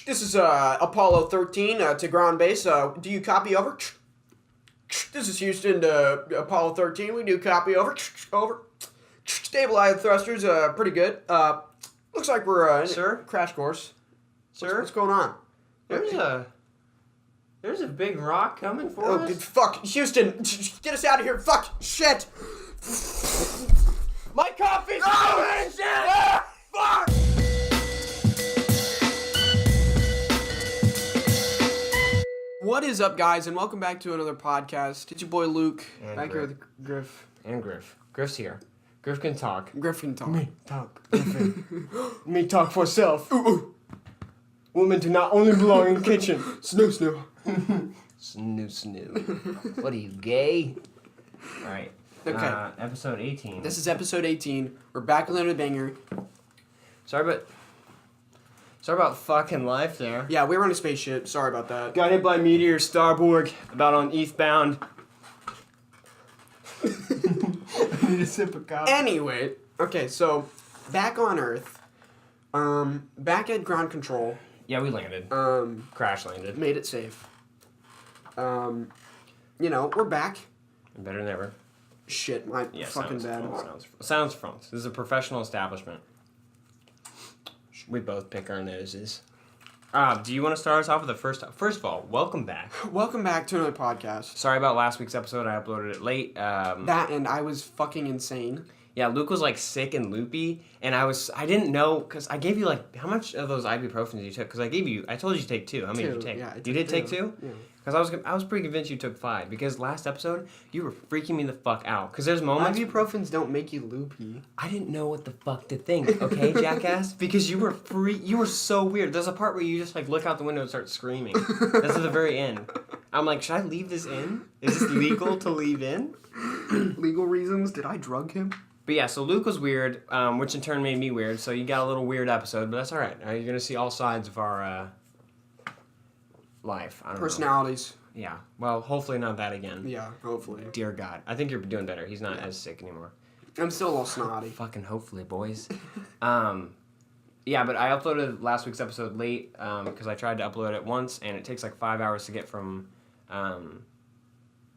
This is Apollo 13 to ground base. Do you copy over? This is Houston to Apollo 13. We do copy over. Over. Stabilized thrusters, pretty good. Looks like we're in Sir? Crash course. Sir? What's going on? There's a big rock coming for us. Dude, fuck. Houston, get us out of here. Fuck. Shit. My coffee's coming! Shit! Ah, fuck! What is up, guys, and welcome back to another podcast. It's your boy Luke, And back Grif. here with Grif. And Grif. Grif's here. Grif can talk. Grif can talk. Me talk. Me talk for self. Women do not only belong in the kitchen. Snoo, snoo. Snoo. What are you, gay? Alright. Okay. Episode 18. This is episode 18. We're back with another banger. Sorry about fucking life there. Yeah, we were on a spaceship. Sorry about that. Got hit by meteor starboard, about on eastbound. I need a sip of coffee. Anyway, okay, so back on Earth, back at ground control. Yeah, we landed. Crash landed. Made it safe. We're back. Better than ever. Shit, my fucking bad. Sounds France. This is a professional establishment. We both pick our noses. Do you want to start us off with the first of all, welcome back. Welcome back to another podcast. Sorry about last week's episode. I uploaded it late. That and I was fucking insane. Yeah, Luke was like sick and loopy, and I didn't know, because I gave you like, how much of those ibuprofens you took? Because I told you to take 2. How many did you take? Yeah, you did take 2? Yeah. Because I was pretty convinced you took 5, because last episode, you were freaking me the fuck out. Because there's moments... Ibuprofens don't make you loopy. I didn't know what the fuck to think, okay, jackass? Because you were so weird. There's a part where you just like look out the window and start screaming. That's at the very end. I'm like, should I leave this in? Is this legal to leave in? Legal reasons? Did I drug him? But yeah, so Luke was weird, which in turn made me weird, so you got a little weird episode, but that's alright. You're going to see all sides of our life. I don't Personalities. know. Yeah. Well, hopefully not that again. Yeah, hopefully. Dear God. I think you're doing better. He's not as sick anymore. I'm still a little snotty. Fucking hopefully, boys. Yeah, but I uploaded last week's episode late because I tried to upload it once, and it takes like 5 hours to get from from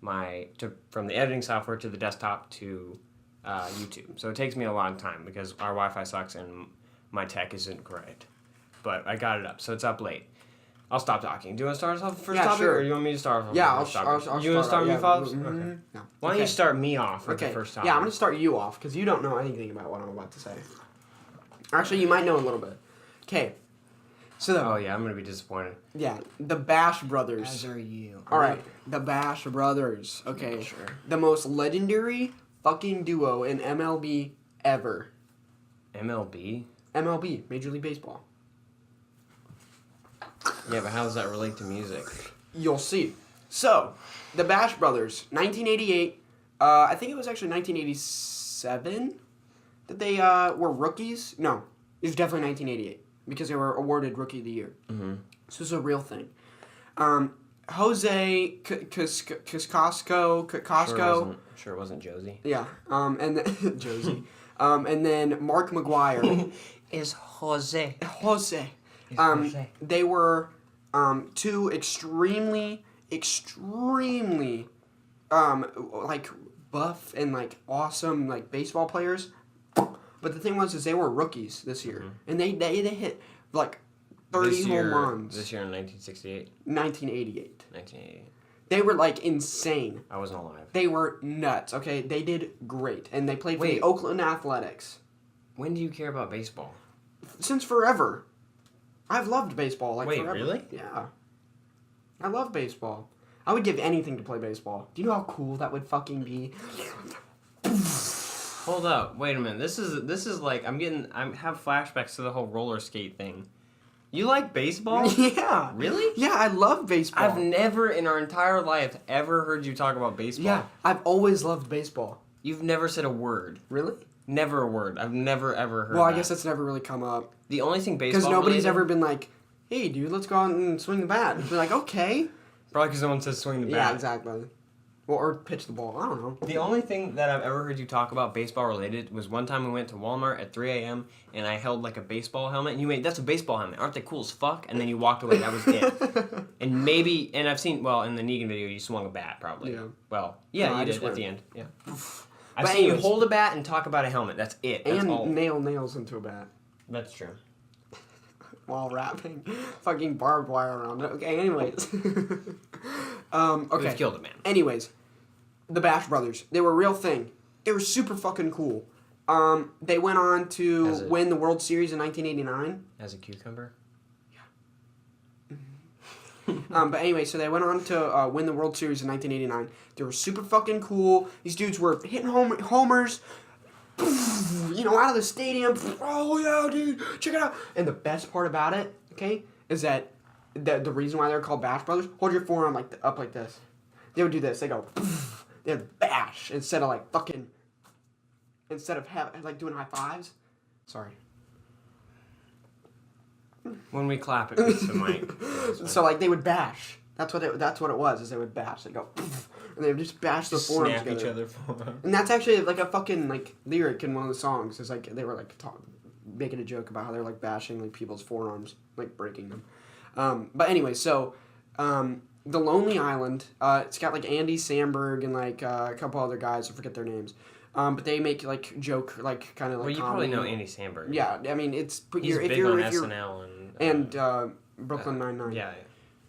the editing software to the desktop to YouTube. So it takes me a long time because our Wi-Fi sucks and my tech isn't great. But I got it up, so it's up late. I'll stop talking. Do you want to start us off with the first topic, sure. Or do you want me to start off? Yeah, I'll You want to start me off? Mm-hmm. Okay. Yeah. Why don't you start me off with the first topic? Yeah, I'm going to start you off because you don't know anything about what I'm about to say. Actually, you might know a little bit. Okay. So Oh, yeah, I'm going to be disappointed. Yeah, the Bash Brothers. As are you. All right, the Bash Brothers. Okay. Sure. The most legendary fucking duo in MLB ever. MLB? MLB, Major League Baseball. Yeah, but how does that relate to music? You'll see. So, the Bash Brothers, 1988. I think it was actually 1987 that they were rookies. No, it was definitely 1988 because they were awarded Rookie of the Year. Mm-hmm. So this is a real thing. Jose Cascasco. Sure it wasn't Josie. Yeah. And then, Josie. And then Mark McGuire. Is Jose. Jose. They were 2 extremely like buff and like awesome like baseball players. But the thing was they were rookies this year. And they hit like 30 home runs. This year in 1968? 1988. 1988. They were like insane. I wasn't alive. They were nuts, okay? They did great. And they played for the Oakland Athletics. When do you care about baseball? Since forever. I've loved baseball like forever. Really? Yeah. I love baseball. I would give anything to play baseball. Do you know how cool that would fucking be? Hold up. Wait a minute. This is like I have flashbacks to the whole roller skate thing. You like baseball? Yeah. Really? Yeah, I love baseball. I've never in our entire life ever heard you talk about baseball. Yeah, I've always loved baseball. You've never said a word. Really? Never a word. I've never ever heard Well, that. I guess that's never really come up. The only thing baseball Because nobody's ever been like, hey, dude, let's go out and swing the bat. And be like, okay. Probably because no one says swing the bat. Yeah, exactly. or pitch the ball. I don't know. The only thing that I've ever heard you talk about baseball related was one time we went to Walmart at 3 a.m. and I held like a baseball helmet and you made, that's a baseball helmet. Aren't they cool as fuck? And then you walked away. That was it. And maybe, and I've seen, well, in the Negan video, you swung a bat probably. Yeah. Well, yeah, No, I you just did at went. the end. Yeah. But I've seen you anyways. hold a bat and talk about a helmet. That's it. That's And all. nails into a bat. That's true. While wrapping fucking barbed wire around it. Okay, anyways. Okay. We've killed a man. Anyways, the Bash Brothers. They were a real thing. They were super fucking cool. They went on to win the World Series in 1989. As a cucumber? But anyway, so they went on to win the World Series in 1989. They were super fucking cool. These dudes were hitting homers, you know, out of the stadium. Oh yeah, dude, check it out. And the best part about it, okay, is that the reason why they're called Bash Brothers. Hold your forearm like up like this. They would do this. They go, they'd bash instead of like fucking, instead of like doing high fives. Sorry. When we clap, it beats the mic. So like they would bash. That's what it was. Is they would bash. They go, and they would just bash the forearms Snap together. each other for And that's actually like a fucking like lyric in one of the songs. It's like they were like making a joke about how they're like bashing like people's forearms, like breaking them. But anyway, so the Lonely Island. It's got like Andy Samberg and like a couple other guys. I forget their names. But they make like joke like kind of like. Well, you comedy. probably know Andy Samberg. Yeah, I mean it's He's if big you're, on if you're, SNL and Brooklyn Nine-Nine. Yeah.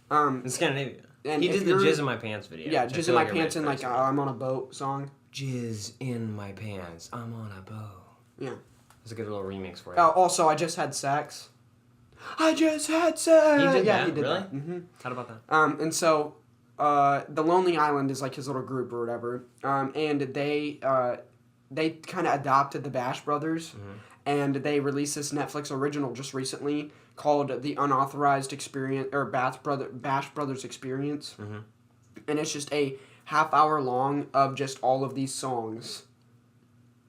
Um, In Scandinavia. and He if did the you're- Jizz in My Pants video. Yeah, which I Jizz feel in My you're Pants and like mesmerized I'm on a boat song. by. Jizz in my pants. I'm on a boat. Yeah. It's a good little remix for you. Also, I just had sex. I just had sex. He did yeah, that? he did Really? that. Mm-hmm. How about that? And so, the Lonely Island is like his little group or whatever. And they kind of adopted the Bash Brothers, and they released this Netflix original just recently called The Unauthorized Experience or Bash Brothers Experience, and it's just a half-hour long of just all of these songs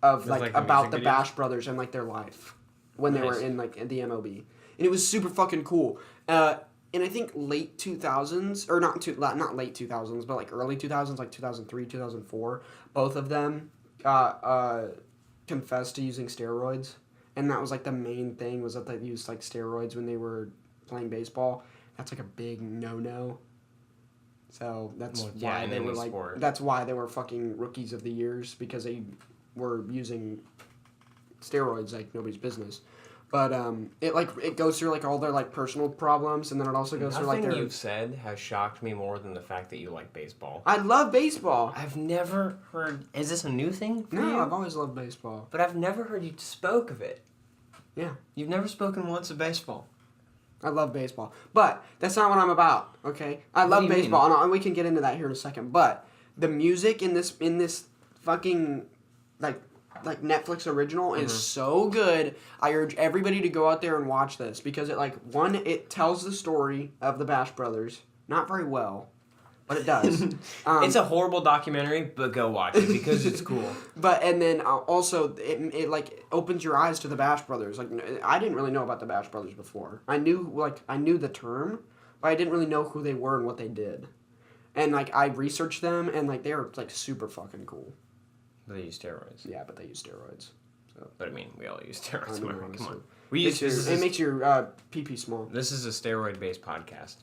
of like the about the music videos? Bash Brothers and like their life when they were Nice. in like the MLB, and it was super fucking cool. And I think late 2000s, or not late 2000s, but like early 2000s, like 2003, 2004, both of them confessed to using steroids. And that was like the main thing, was that they used like steroids when they were playing baseball. That's like a big no-no. So that's why they were like, sport. that's why they were fucking rookies of the years, because they were using steroids like nobody's business. But it goes through like all their like personal problems, and then it also goes through like Nothing their. you've said has shocked me more than the fact that you like baseball. I love baseball. I've never heard. Is this a new thing for No, you? I've always loved baseball. But I've never heard you spoke of it. Yeah, You've never spoken once of baseball. I love baseball, but that's not what I'm about. Okay, I love do you baseball, and we can get into that here in a second. But the music in this fucking like Netflix original is so good. I urge everybody to go out there and watch this, because it tells the story of the Bash Brothers, not very well, but it does. It's a horrible documentary, but go watch it because it's cool. But and then also it like opens your eyes to the Bash Brothers. Like I didn't really know about the Bash Brothers before. I knew the term, but I didn't really know who they were and what they did. And like I researched them, and like they were like super fucking cool. But they use steroids. Yeah, but they use steroids. So. But I mean, we all use steroids. I know, Come honestly. on. It Makes your pee small. This is a steroid-based podcast.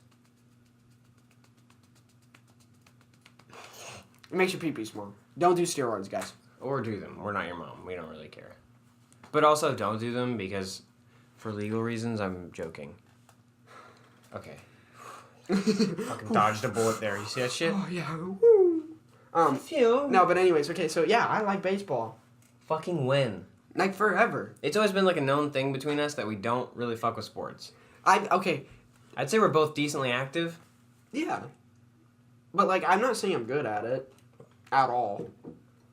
It makes your pee small. Don't do steroids, guys. Or do them. We're not your mom. We don't really care. But also, don't do them because, for legal reasons, I'm joking. Okay. Fucking dodged a bullet there. You see that shit? Oh yeah. Woo. Phew. No, but anyways, okay, so yeah, I like baseball. Fucking win. Like forever. It's always been like a known thing between us that we don't really fuck with sports. Okay. I'd say we're both decently active. Yeah. But like I'm not saying I'm good at it at all.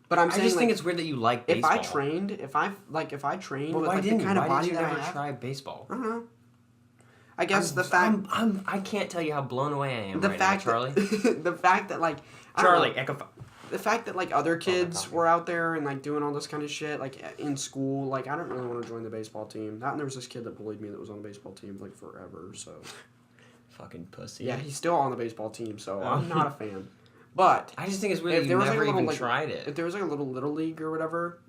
But I'm saying I just think like, it's weird that you like if baseball. I trained with But why like didn't the kind you? of Why body did you that I never have, try baseball? I don't know. I guess the fact I can't tell you how blown away I am the right fact now, Charlie. that, the fact that like I don't Charlie, know, Echo. the fact that like other kids coffee. were out there and like doing all this kind of shit like in school, like I don't really want to join the baseball team. That and there was this kid that bullied me that was on the baseball team like forever. So Fucking pussy. yeah, he's still on the baseball team. So I'm not a fan. But I just think it's weird that if you there was never like a little even like tried it. if there was like a little league or whatever,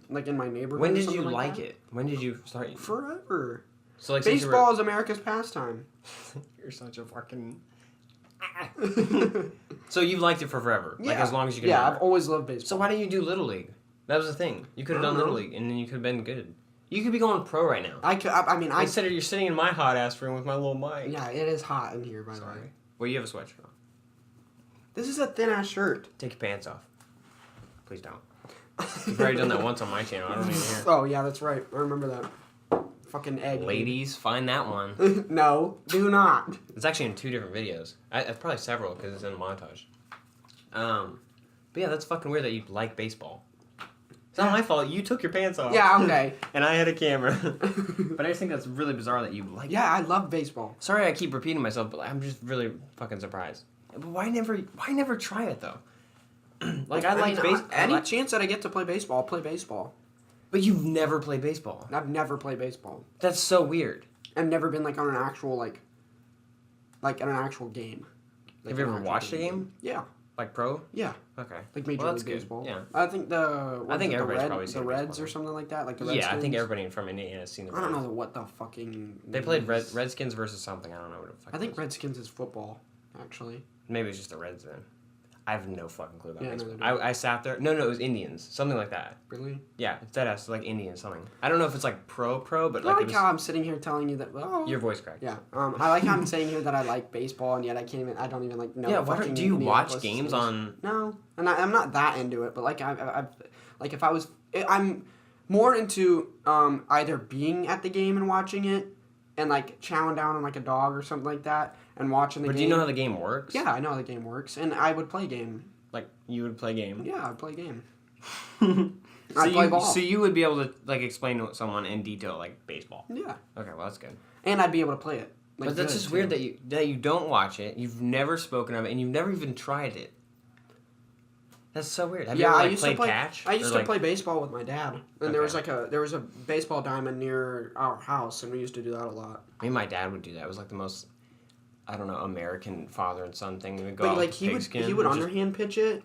like in my neighborhood. When or did something you like that, it? When did you start? Forever. So like Baseball is America's pastime. You're such a fucking. So you've liked it for forever, like as long as you can. Yeah, remember. I've always loved baseball. So why didn't you do Little League? That was the thing. You could have done Little League, and then you could have been good. You could be going pro right now. I mean, Instead of you're sitting in my hot ass room with my little mic. Yeah, it is hot in here, by the way. Well, you have a sweatshirt on. This is a thin ass shirt. Take your pants off. Please don't. You've already done that once on my channel. I don't even hear. Oh yeah, that's right. I remember that. Fucking egg. Ladies, find that one. No, do not. It's actually in 2 different videos. It's probably several because it's in a montage. But yeah, that's fucking weird that you like baseball. It's not my fault. You took your pants off. Yeah, okay. And I had a camera. But I just think that's really bizarre that you like. Yeah, I love baseball. Sorry, I keep repeating myself, but I'm just really fucking surprised. But why never try it though? Like I like baseball. Any chance that I get to play baseball, I'll play baseball. But you've never played baseball. I've never played baseball. That's so weird. I've never been like on an actual like in an actual game. Like, have you ever watched a game? Yeah. Like pro? Yeah. Okay. Like Major League Baseball. Yeah. I think everybody's probably seen the Reds baseball. Or something like that. Like the Redskins. Yeah, I think everybody from Indiana has seen the I don't know what the fucking. They played Redskins versus something. I don't know what the fuck. I think Redskins is football, actually. Maybe it's just the Reds then. I have no fucking clue about baseball. No, I sat there. No, it was Indians. Something like that. Really? Yeah, it's dead ass. Like Indians something. I don't know if it's like pro, but I like. like how I'm sitting here telling you that. Oh, your voice cracked. Yeah. I like how I'm saying here that I like baseball, and yet I don't even like know. Yeah. Do you watch games on? No, and I'm not that into it. But like like if I was, I'm more into either being at the game and watching it, and like chowing down on like a dog or something like that, and watching the game. But do you know how the game works? Yeah, I know how the game works, and I would play game. Like you would play game. Yeah, I'd play game. I'd play ball. So you would be able to like explain to someone in detail like baseball. Yeah. Okay, well that's good. And I'd be able to play it. Like, but that's just weird that you don't watch it. You've never spoken of it, and you've never even tried it. That's so weird. Have you ever, like, played catch? I used to play baseball with my dad, and there was a baseball diamond near our house, and we used to do that a lot. Me and my dad would do that. It was like the most, I don't know, American father and son thing. We would go But out like with he would underhand pitch it.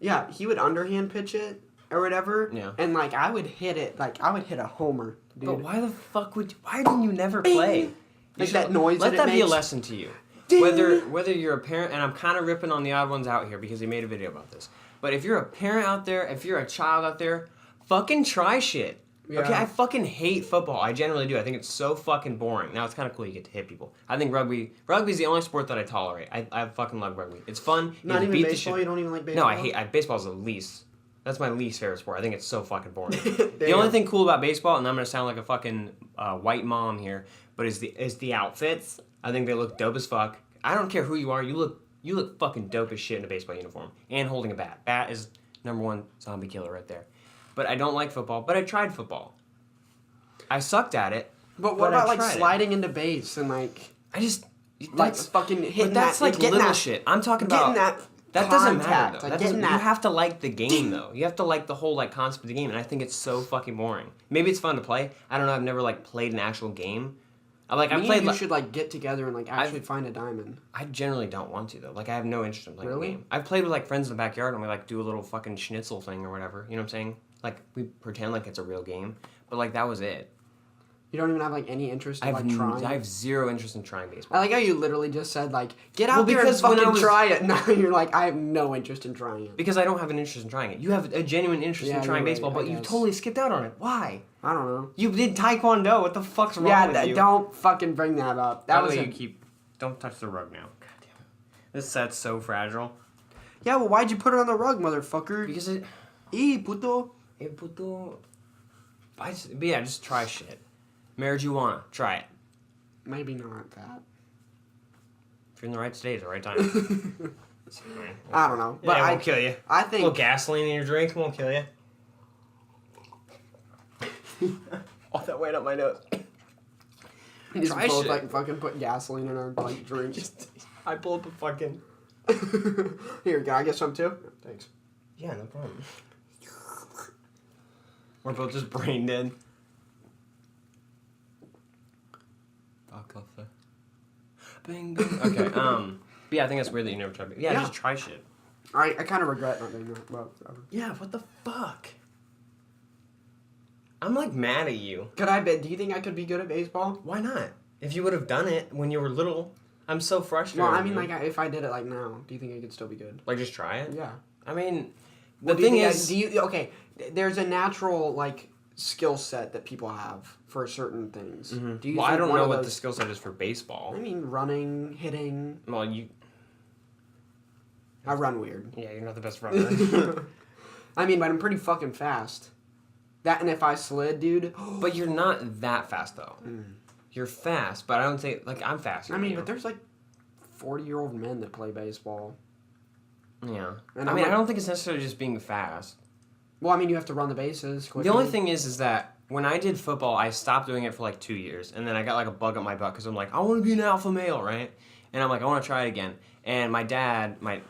Yeah, he would underhand pitch it or whatever. Yeah. And like I would hit it, like I would hit a homer, dude. But why the fuck why didn't you never play? Like that noise. Let that be a makes. lesson to you. Ding. Whether you're a parent, and I'm kind of ripping on the odd ones out here because they made a video about this. But if you're a parent out there, if you're a child out there, fucking try shit. Yeah. Okay, I fucking hate football. I generally do. I think it's so fucking boring. Now it's kind of cool you get to hit people. I think rugby's the only sport that I tolerate. I fucking love rugby. It's fun. Not even baseball. You don't even like baseball. No, I hate baseball's the least. That's my least favorite sport. I think it's so fucking boring. The only thing cool about baseball, and I'm gonna sound like a fucking white mom here, but is the outfits. I think they look dope as fuck. I don't care who you are. You look fucking dope as shit in a baseball uniform and holding a bat. Bat is #1 zombie killer right there. But I don't like football. But I tried football. I sucked at it. But what about like sliding into base and like? Like fucking hitting but that's that. Like little shit. I'm talking about that doesn't matter though. Like you have to like the game though. You have to like the whole like concept of the game, and I think it's so fucking boring. Maybe it's fun to play. I don't know. I've never like played an actual game. You should like get together and like actually find a diamond. I generally don't want to though. Like I have no interest in playing the game. I've played with like friends in the backyard and we like do a little fucking schnitzel thing or whatever. You know what I'm saying? Like we pretend like it's a real game, but like that was it. You don't even have like any interest in like trying. I have zero interest in trying baseball. I like how you literally just said like get out there and fucking try it. Now you're like I have no interest in trying it. Because I don't have an interest in trying it. You have a genuine interest in trying baseball, but you totally skipped out on it. Why? I don't know. You did taekwondo. What the fuck's wrong with you? Don't fucking bring that up. That was Don't touch the rug now. God damn it. This set's so fragile. Yeah, well, why'd you put it on the rug, motherfucker? Because it. Puto. Puto. Just try shit. Marijuana. Try it. Maybe not that. If you're in the right state at the right time. I don't know. But it won't kill you. I think. A little gasoline in your drink won't kill you. All that weight up my nose. We just both like fucking put gasoline in our like drinks. I pulled up a fucking. Here, can I get some too? Thanks. Yeah, no problem. We're both just brain dead. Fuck off there. Bing, bing. Okay, but yeah, I think that's weird that you never tried. Yeah, just try shit. I kind of regret not doing that. Well, whatever. Yeah, what the fuck? I'm like mad at you. Could I bet? Do you think I could be good at baseball? Why not? If you would have done it when you were little, I'm so frustrated. Well, I mean, like, if I did it like now, do you think I could still be good? Like, just try it? Yeah. I mean, Well, the thing is... okay, there's a natural, like, skill set that people have for certain things. Mm-hmm. Do you well, think I don't one know of what those, the skill set is for baseball. I mean, running, hitting. Well, you... I run weird. Yeah, you're not the best runner. I mean, but I'm pretty fucking fast. That and if I slid, dude. But you're not that fast, though. You're fast, but I don't think... Like, I'm faster I mean, than but there's, like, 40-year-old men that play baseball. Yeah. And I mean, I don't think it's necessarily just being fast. Well, I mean, you have to run the bases quickly. The only thing is that when I did football, I stopped doing it for like 2 years, and then I got like a bug up my butt because I'm like, I want to be an alpha male, right? And I'm like, I want to try it again. And my dad, my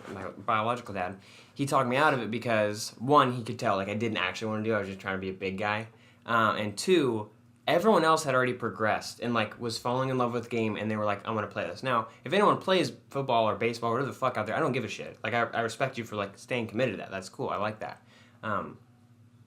biological dad, he talked me out of it because, one, he could tell like I didn't actually want to do it. I was just trying to be a big guy. And two, everyone else had already progressed and like was falling in love with the game, and they were like, I want to play this. Now, if anyone plays football or baseball or whatever the fuck out there, I don't give a shit. Like, I respect you for like staying committed to that. That's cool. I like that.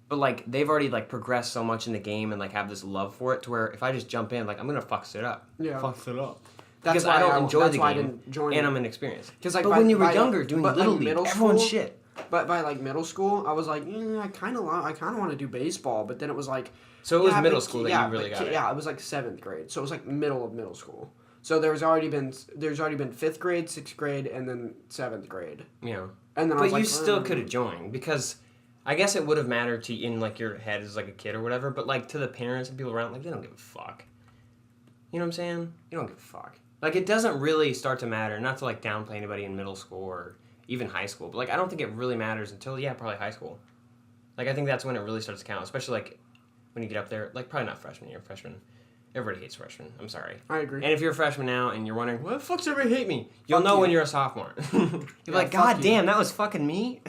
But like they've already like progressed so much in the game and like have this love for it to where if I just jump in, like I'm gonna fuck it up. Yeah. Fuck it up. That's Because why I don't enjoy the why I game, didn't join and it. I'm inexperienced. Like, but by, when you were by, younger, doing but, little like, league, middle everyone's school, shit. But by like middle school, I was like, I kind of want to do baseball. But then it was like, So it was middle but- school that yeah, you really but- got it. Yeah, it was like 7th grade, so it was like middle of middle school. So there's already been 5th grade, 6th grade, and then 7th grade. Yeah. And then I But was you like, still could have joined because I guess it would have mattered to you in like your head as like a kid or whatever. But like to the parents and people around, like they don't give a fuck. You know what I'm saying? You don't give a fuck. Like it doesn't really start to matter. Not to like downplay anybody in middle school or even high school, but like I don't think it really matters until probably high school. Like I think that's when it really starts to count, especially like when you get up there. Like probably not freshman year. Freshman, everybody hates freshmen. I'm sorry. I agree. And if you're a freshman now and you're wondering, why the fuck's everybody hate me? You'll Fuck know you. when you're a sophomore. You'll be like, God damn, that was fucking me.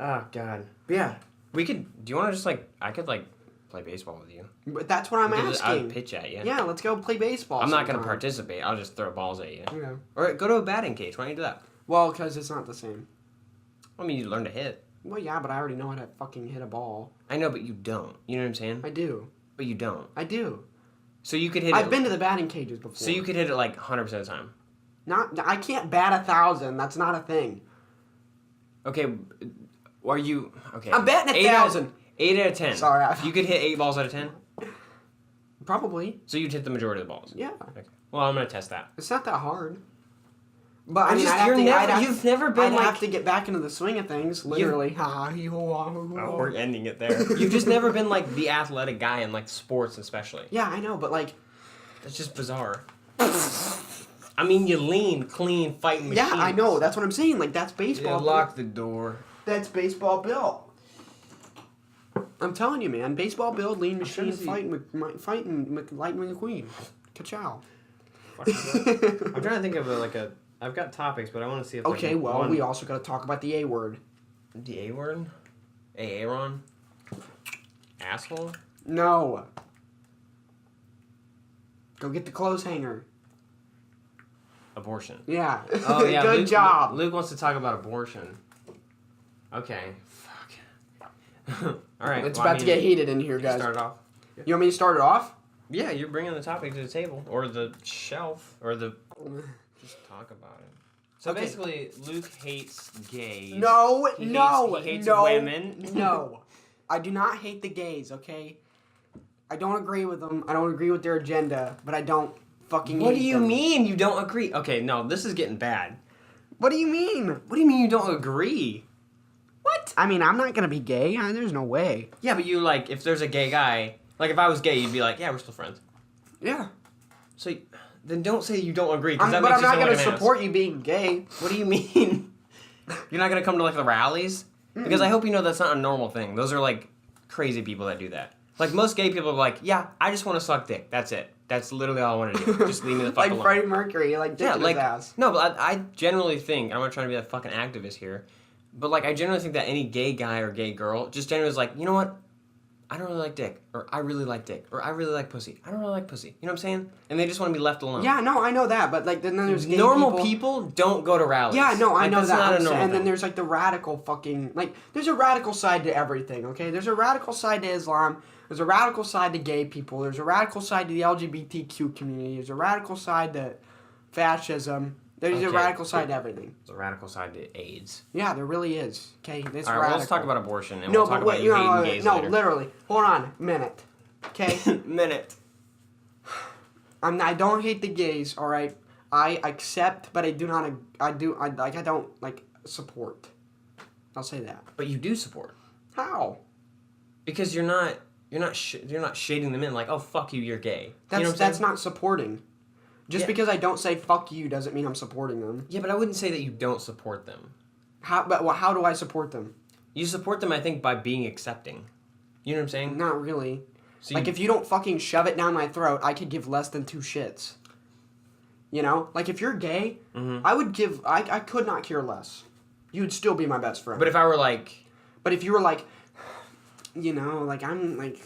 Oh, God. But yeah, we could, do you want to just like, I could like play baseball with you. But that's what I'm asking. I would pitch at you. Yeah, let's go play baseball. I'm not going to sometime. participate. I'll just throw balls at you. Yeah. Or go to a batting cage. Why don't you do that? Well, because it's not the same. I mean, you learn to hit. Well, yeah, but I already know how to fucking hit a ball. I know, but you don't. You know what I'm saying? I do. But you don't. I do. So you could hit I've it. been to the batting cages before. So you could hit it like 100% of the time. I can't bat 1,000. That's not a thing. Okay. Are you. Okay. I'm batting 1,000. 8 out of 10. Sorry, You could hit 8 balls out of 10? Probably. So you'd hit the majority of the balls? Yeah. Okay. Well, I'm going to test that. It's not that hard. But I mean, you've never been I'd like... have to get back into the swing of things, literally. Oh, we're ending it there. You've just never been like the athletic guy in like sports especially. Yeah, I know, but like... That's just bizarre. I mean, you lean, clean, fighting machines. Yeah, I know. That's what I'm saying. Like, that's baseball. Yeah, lock the door. That's baseball built. I'm telling you, man. Baseball build, lean machine, fighting Lightning McQueen. Ka-chow. I'm trying to think of I've got topics, but I want to see if Okay, well, we also got to talk about the A word. The A word? Aaron? Asshole? No. Go get the clothes hanger. Abortion. Yeah. Oh, yeah. Good job. Luke wants to talk about abortion. Okay. Fuck. All right. It's about to get heated in here, guys. Start it off. You want me to start it off? Yeah, you're bringing the topic to the table. Or the shelf. Or the... Just talk about it. So Okay. basically, Luke hates gays. No, He hates no, women. No. I do not hate the gays, okay? I don't agree with them. I don't agree with their agenda, but I don't fucking hate What do you them. mean you don't agree? Okay, no, this is getting bad. What do you mean? What do you mean you don't agree? What? I mean, I'm not gonna be gay. There's no way. Yeah, but you, like, if there's a gay guy, like, if I was gay, you'd be like, yeah, we're still friends. Yeah. So, then don't say you don't agree, because that But makes I'm you not sound gonna like an support you being gay. ass. What do you mean? You're not gonna come to, like, the rallies? Because I hope you know that's not a normal thing. Those are, like, crazy people that do that. Like, most gay people are like, yeah, I just want to suck dick. That's it. That's literally all I want to do. Just leave me the fuck alone. Like Freddie Mercury, like dick in his ass. No, but I generally think, I'm not trying to be a fucking activist here, but, like, I generally think that any gay guy or gay girl just generally is like, you know what? I don't really like dick, or I really like dick, or I really like pussy. I don't really like pussy. You know what I'm saying? And they just want to be left alone. Yeah, no, I know that, but like then there's gay normal people don't go to rallies. Yeah, no, I like, know that's that. Not a normal and then thing. there's like the radical fucking like there's a radical side to everything. Okay, there's a radical side to Islam. There's a radical side to gay people. There's a radical side to the LGBTQ community. There's a radical side to fascism. There's a radical side to everything. There's a radical side to AIDS. Yeah, there really is. Okay, it's All right, radical. well, let's talk about abortion, and we'll talk about you hating gays no, later. literally. Hold on a minute. Okay? Minute. I don't hate the gays, all right? I accept, but I don't like support. I'll say that. But you do support. How? Because you're not shading them in like, oh fuck you, you're gay. That's not supporting. Just because I don't say fuck you doesn't mean I'm supporting them. Yeah, but I wouldn't say that you don't support them. How do I support them? You support them, I think, by being accepting. You know what I'm saying? Not really. So like if you don't fucking shove it down my throat, I could give less than 2 shits. You know? Like if you're gay, I could not care less. You'd still be my best friend. But if I were like... But if you were like, you know, like I'm like...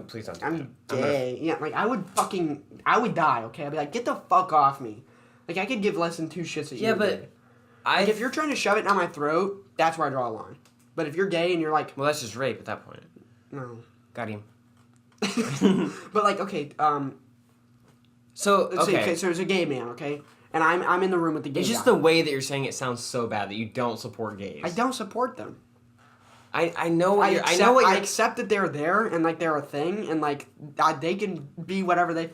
Please don't do I'm that. gay. Yeah, like I would die, okay? I'd be like, get the fuck off me. Like I could give less than 2 shits at you. Yeah, but... Like if you're trying to shove it down my throat, that's where I draw a line. But if you're gay and you're like... Well, that's just rape at that point. No. Got him. But like, okay, So, let's see, okay. so there's a gay man, okay? And I'm in the room with the gay It's just guy. the way that you're saying it sounds so bad that you don't support gays. I don't support them. I know what I you're... I accept that they're there and like they're a thing and like they can be whatever they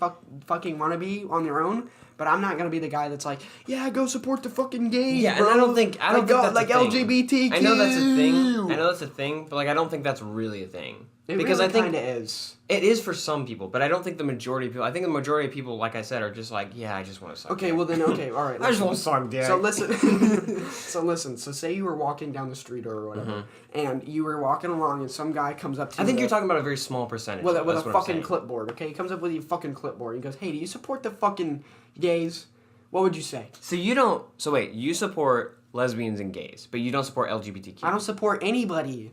fucking want to be on their own. But I'm not gonna be the guy that's like, yeah, go support the fucking gays, Yeah, bro. and I don't think that's like a thing. LGBTQ. I know that's a thing. I know that's a thing, but like I don't think that's really a thing. It because really I think kinda is. It is for some people, but I don't think the majority of people. I think the majority of people, like I said, are just like, yeah, I just want to suck. Okay, dick. well then, okay, all right. I just want to suck dick. So listen. So say you were walking down the street or whatever, and you were walking along, and some guy comes up to you. I think you're talking about a very small percentage. with a That's what I'm fucking saying. clipboard. Okay, he comes up with your fucking clipboard. He goes, "Hey, do you support the fucking gays?" What would you say? So you don't. So wait, you support lesbians and gays, but you don't support LGBTQ. I don't support anybody.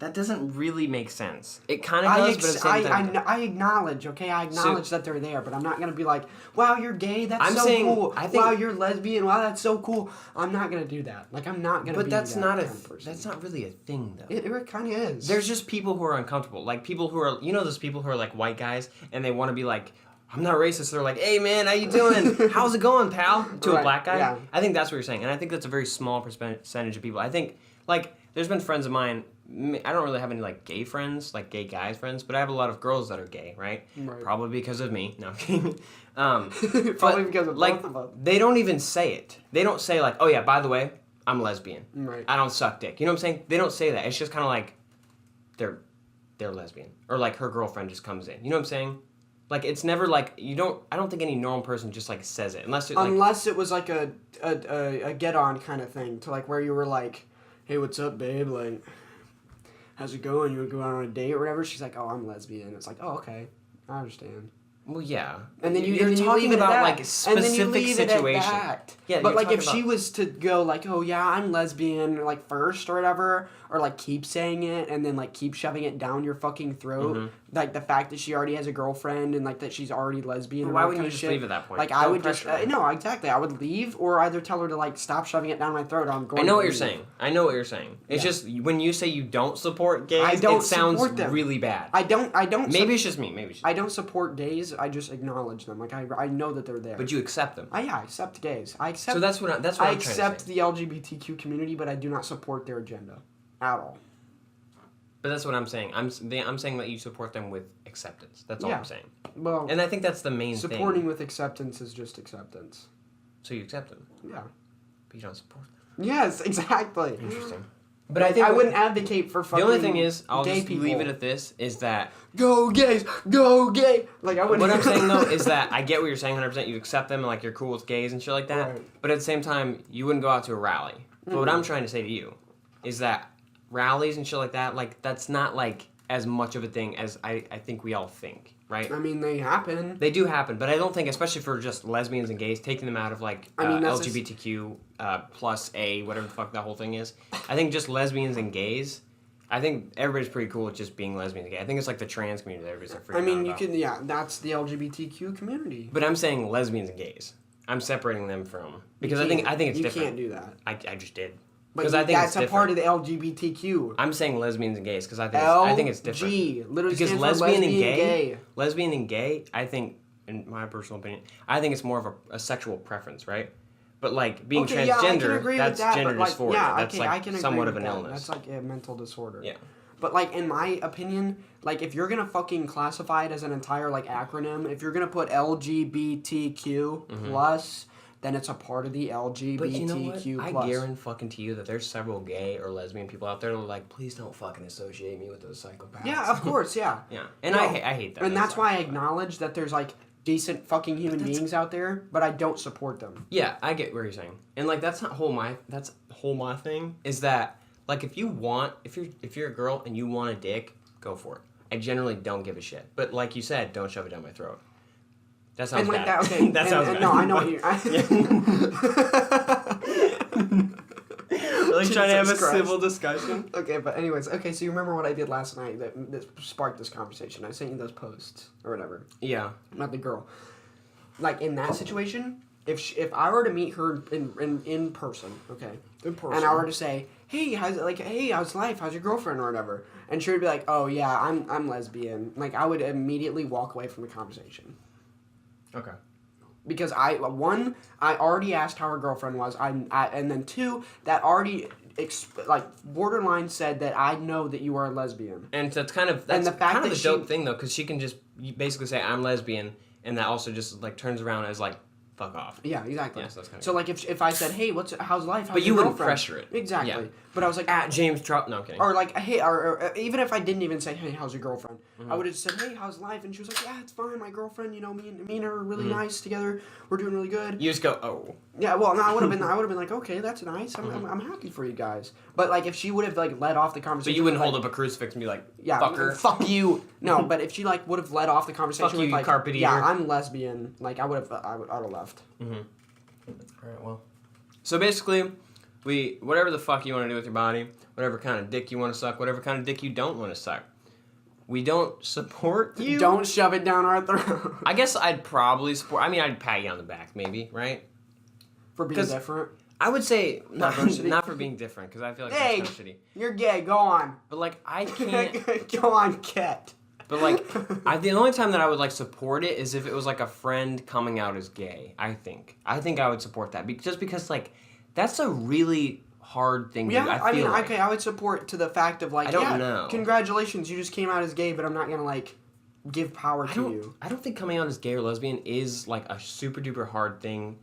That doesn't really make sense. It kind of does, but at the same time, I acknowledge, okay? I acknowledge that they're there, but I'm not going to be like, wow, you're gay? That's I'm so saying- cool. I think- wow, you're lesbian? Wow, that's so cool. I'm not going to do that. Like, I'm not going to But be that's that not kind of person. that's not really a thing though. It kind of is. There's just people who are uncomfortable. Like people who are, you know, those people who are like white guys and they want to be like, I'm not racist. They're like, hey man, how you doing? How's it going, pal? To a Right, black guy. yeah. I think that's what you're saying, and I think that's a very small percentage of people. I think like there's been friends of mine. I don't really have any like gay friends, like gay guys friends, but I have a lot of girls that are gay, right? Right. Probably because of me. No, I'm kidding. Probably but, because of like, both of us. they don't even say it. They don't say like, oh yeah, by the way, I'm lesbian. Right. I don't suck dick. You know what I'm saying? They don't say that. It's just kind of like they're lesbian, or like her girlfriend just comes in. You know what I'm saying? Like it's never like I don't think any normal person just like says it unless Unless it was like a get on kind of thing to like where you were like, hey, what's up, babe? Like, how's it going? You want to go out on a date or whatever? She's like, oh, I'm lesbian. It's like, oh, okay, I understand. Well, yeah. And then you're and then talking leave it at about that. like And then you specific leave it at situation. that. Yeah, but you're like if talking she about- was to go like, oh yeah, I'm lesbian, like first or whatever, or like keep saying it and then like keep shoving it down your fucking throat, like the fact that she already has a girlfriend and like that she's already lesbian. Why and all wouldn't kind you of just shit. leave at that point? Like Don't I would just pressure her. no, exactly. I would leave or either tell her to like stop shoving it down my throat. Or I'm going. I know to what you're leave. saying. I know what you're saying. It's Yeah. just when you say you don't support gays, I don't it sounds support them. really bad. I don't. Maybe it's just me. Maybe it's just I don't support gays. I just acknowledge them. Like I know that they're there. But you accept them. I accept gays. I accept. So that's what I I'm trying to accept say. the LGBTQ community, but I do not support their agenda at all. But that's what I'm saying. I'm saying that you support them with acceptance. That's all Yeah. I'm saying. Well, And I think that's the main supporting thing. with acceptance is just acceptance. So you accept them, Yeah. but you don't support them. Yes, exactly. Interesting. But I think I wouldn't advocate for The fucking only thing is, I'll gay just people. leave it at this: is that Go gays, go gay. Like I wouldn't. what I'm saying though is that I get what you're saying 100%. You accept them and like you're cool with gays and shit like that. Right. But at the same time, you wouldn't go out to a rally. But what I'm trying to say to you is that rallies and shit like that, like that's not like as much of a thing as I think we all think, right? I mean, they happen. They do happen, but I don't think, especially for just lesbians and gays, taking them out of like I mean, that's LGBTQ plus A, whatever the fuck that whole thing is. I think just lesbians and gays, I think everybody's pretty cool with just being lesbian and gay. I think it's like the trans community that everybody's like freaking out you about. can, yeah, that's the LGBTQ community. But I'm saying lesbians and gays. I'm separating them from because I think it's different. You can't do that. I just did. But I think that's a part of the LGBTQ. I'm saying lesbians and gays because I think it's different. LG literally Because stands lesbian for and gay, lesbian and gay, I think, in my personal opinion, I think it's more of a sexual preference, right? But like being transgender, that's gender dysphoria. That's like somewhat of an illness. That's like a mental disorder. Yeah. But like in my opinion, like if you're gonna fucking classify it as an entire like acronym, if you're gonna put LGBTQ plus, then it's a part of the LGBTQ But you know what? plus. I guarantee fucking to you that there's several gay or lesbian people out there that are like, please don't fucking associate me with those psychopaths. Yeah, of course, yeah. Yeah, and I hate that. And that's why I acknowledge that there's like decent fucking human beings out there, but I don't support them. Yeah, I get what you're saying, and like that's my thing is that like if you're a girl and you want a dick, go for it. I generally don't give a shit, but like you said, don't shove it down my throat. That sounds like bad. That, okay. That sounds bad. No, I know what you're... Like trying to have a civil discussion. Okay, but anyways, so you remember what I did last night that sparked this conversation? I sent you those posts or whatever. Yeah. Not the girl. Like in that situation, if I were to meet her in person, okay, and I were to say, hey, how's life? How's your girlfriend or whatever, and she would be like, oh yeah, I'm lesbian. Like I would immediately walk away from the conversation. Okay. Because I already asked how her girlfriend was. And then two, that already borderline said that I know that you are a lesbian. And that's kind of the dope thing though, because she can just basically say I'm lesbian, and that also just like turns around as like fuck off. Yeah, exactly. Yeah, so that's kind of so like if I said, hey, how's life? How's but you wouldn't girlfriend? pressure it. Exactly. Yeah. But I was like at James Trout. No, I'm kidding. Or like hey, or even if I didn't even say, hey, how's your girlfriend? I would have just said, hey, how's life? And she was like, yeah, it's fine. My girlfriend, me and her are really nice together. We're doing really good. You just go, oh. Yeah, well, no, I would have been like, okay, that's nice. I'm happy for you guys. But like, if she would have like led off the conversation, so you wouldn't hold up a crucifix and be like, yeah, fucker, fuck you. No, but if she like would have led off the conversation fuck with you, like, carpe diem. yeah, I'm lesbian. Like I would have left. Mm-hmm. All right, well. So basically, whatever the fuck you want to do with your body, whatever kind of dick you want to suck, whatever kind of dick you don't want to suck, we don't support you. Don't shove it down our throat. I guess I'd probably support. I mean, I'd pat you on the back, maybe, right? For being different. I would say not for being different, because I feel like hey, that's kind of shitty. You're gay. Go on. But like, I can't. Go on, Ket. But like, the only time that I would like support it is if it was like a friend coming out as gay. I think I would support that just because like that's a really hard thing to do. I mean, okay, I would support to the fact of like, I don't know. Congratulations, you just came out as gay, but I'm not gonna like give power to you. I don't think coming out as gay or lesbian is like a super duper hard thing,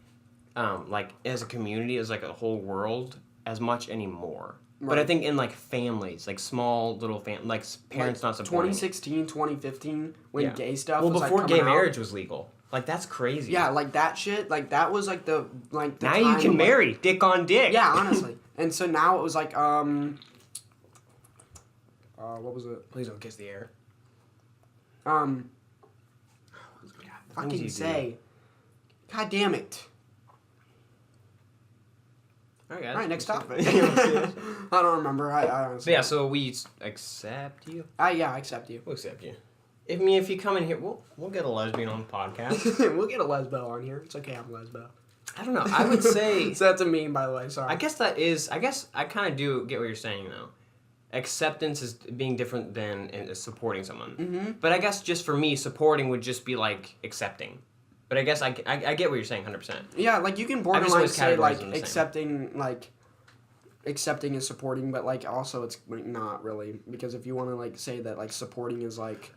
like as a community, as like a whole world, as much anymore. Right. But I think in like families, like small little like parents not supporting. 2016, 2015, when gay stuff. Well, was, before like, gay marriage was legal. Like that's crazy. Yeah, like that shit. Like that was like the now you can marry dick on dick. Yeah, honestly. And so now it was like what was it? Please don't kiss the air. Fucking say. God damn it. All right, guys. All right, next topic. I don't remember. I honestly. But yeah, so we accept you. Yeah, I accept you. We'll accept you. If you come in here, we'll get a lesbian on the podcast. We'll get a lesbo on here. It's okay, I'm a lesbo. I don't know. I would say. So that's a meme, by the way. Sorry. I guess I kind of do get what you're saying though. Acceptance is being different than supporting someone. Mm-hmm. But I guess just for me, supporting would just be like accepting. But I guess I get what you're saying 100%. Yeah, like you can borderline say like accepting is supporting, but like also it's like not really, because if you want to like say that like supporting is like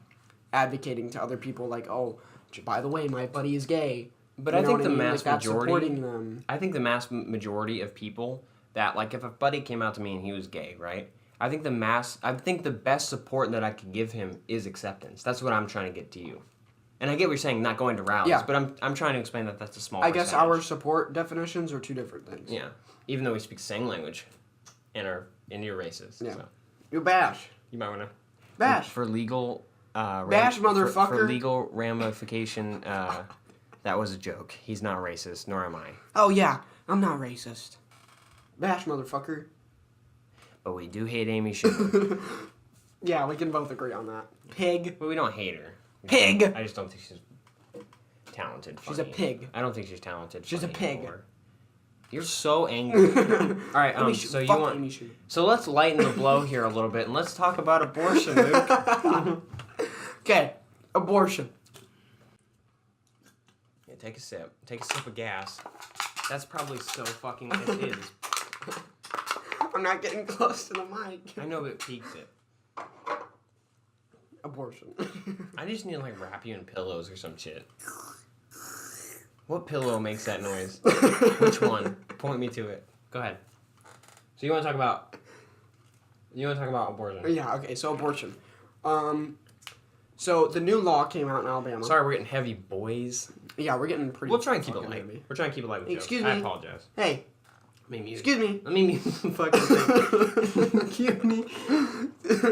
advocating to other people like, oh, by the way, my buddy is gay. But I think the mass majority. I think the mass majority of people that like if a buddy came out to me and he was gay, right? I think the best support that I could give him is acceptance. That's what I'm trying to get to you. And I get what you're saying, not going to rallies, but I'm trying to explain that that's a small percentage. I guess our support definitions are two different things. Yeah. Even though we speak the same language and are your races. Yeah. So. You bash. You might want to. Bash. For legal... bash, motherfucker. For legal ramification, that was a joke. He's not racist, nor am I. Oh, yeah. I'm not racist. Bash, motherfucker. but we do hate Amy Schumer. Yeah, we can both agree on that. Pig. But we don't hate her. Pig. I just don't think she's talented. She's a funny. pig. I don't think she's talented. She's a funny pig. anymore. You're so angry. All right. So you want? Amy Schumer. So let's lighten the blow here a little bit, and let's talk about abortion, Luke. Okay, abortion. Yeah, take a sip. Take a sip of gas. That's probably so fucking. It is. I'm not getting close to the mic. I know, but it peaks it. Abortion. I just need to like wrap you in pillows or some shit. What pillow makes that noise? Which one? Point me to it. Go ahead. So you want to talk about? You want to talk about abortion? Yeah. Okay. So abortion. So the new law came out in Alabama. Sorry, we're getting heavy, boys. Yeah, we're getting pretty. We'll try and keep it fucking light. heavy. We're trying to keep it light with jokes. Excuse I me. apologize. Hey. Let me mute. Excuse me. Let me mute the fucking thing. Excuse me.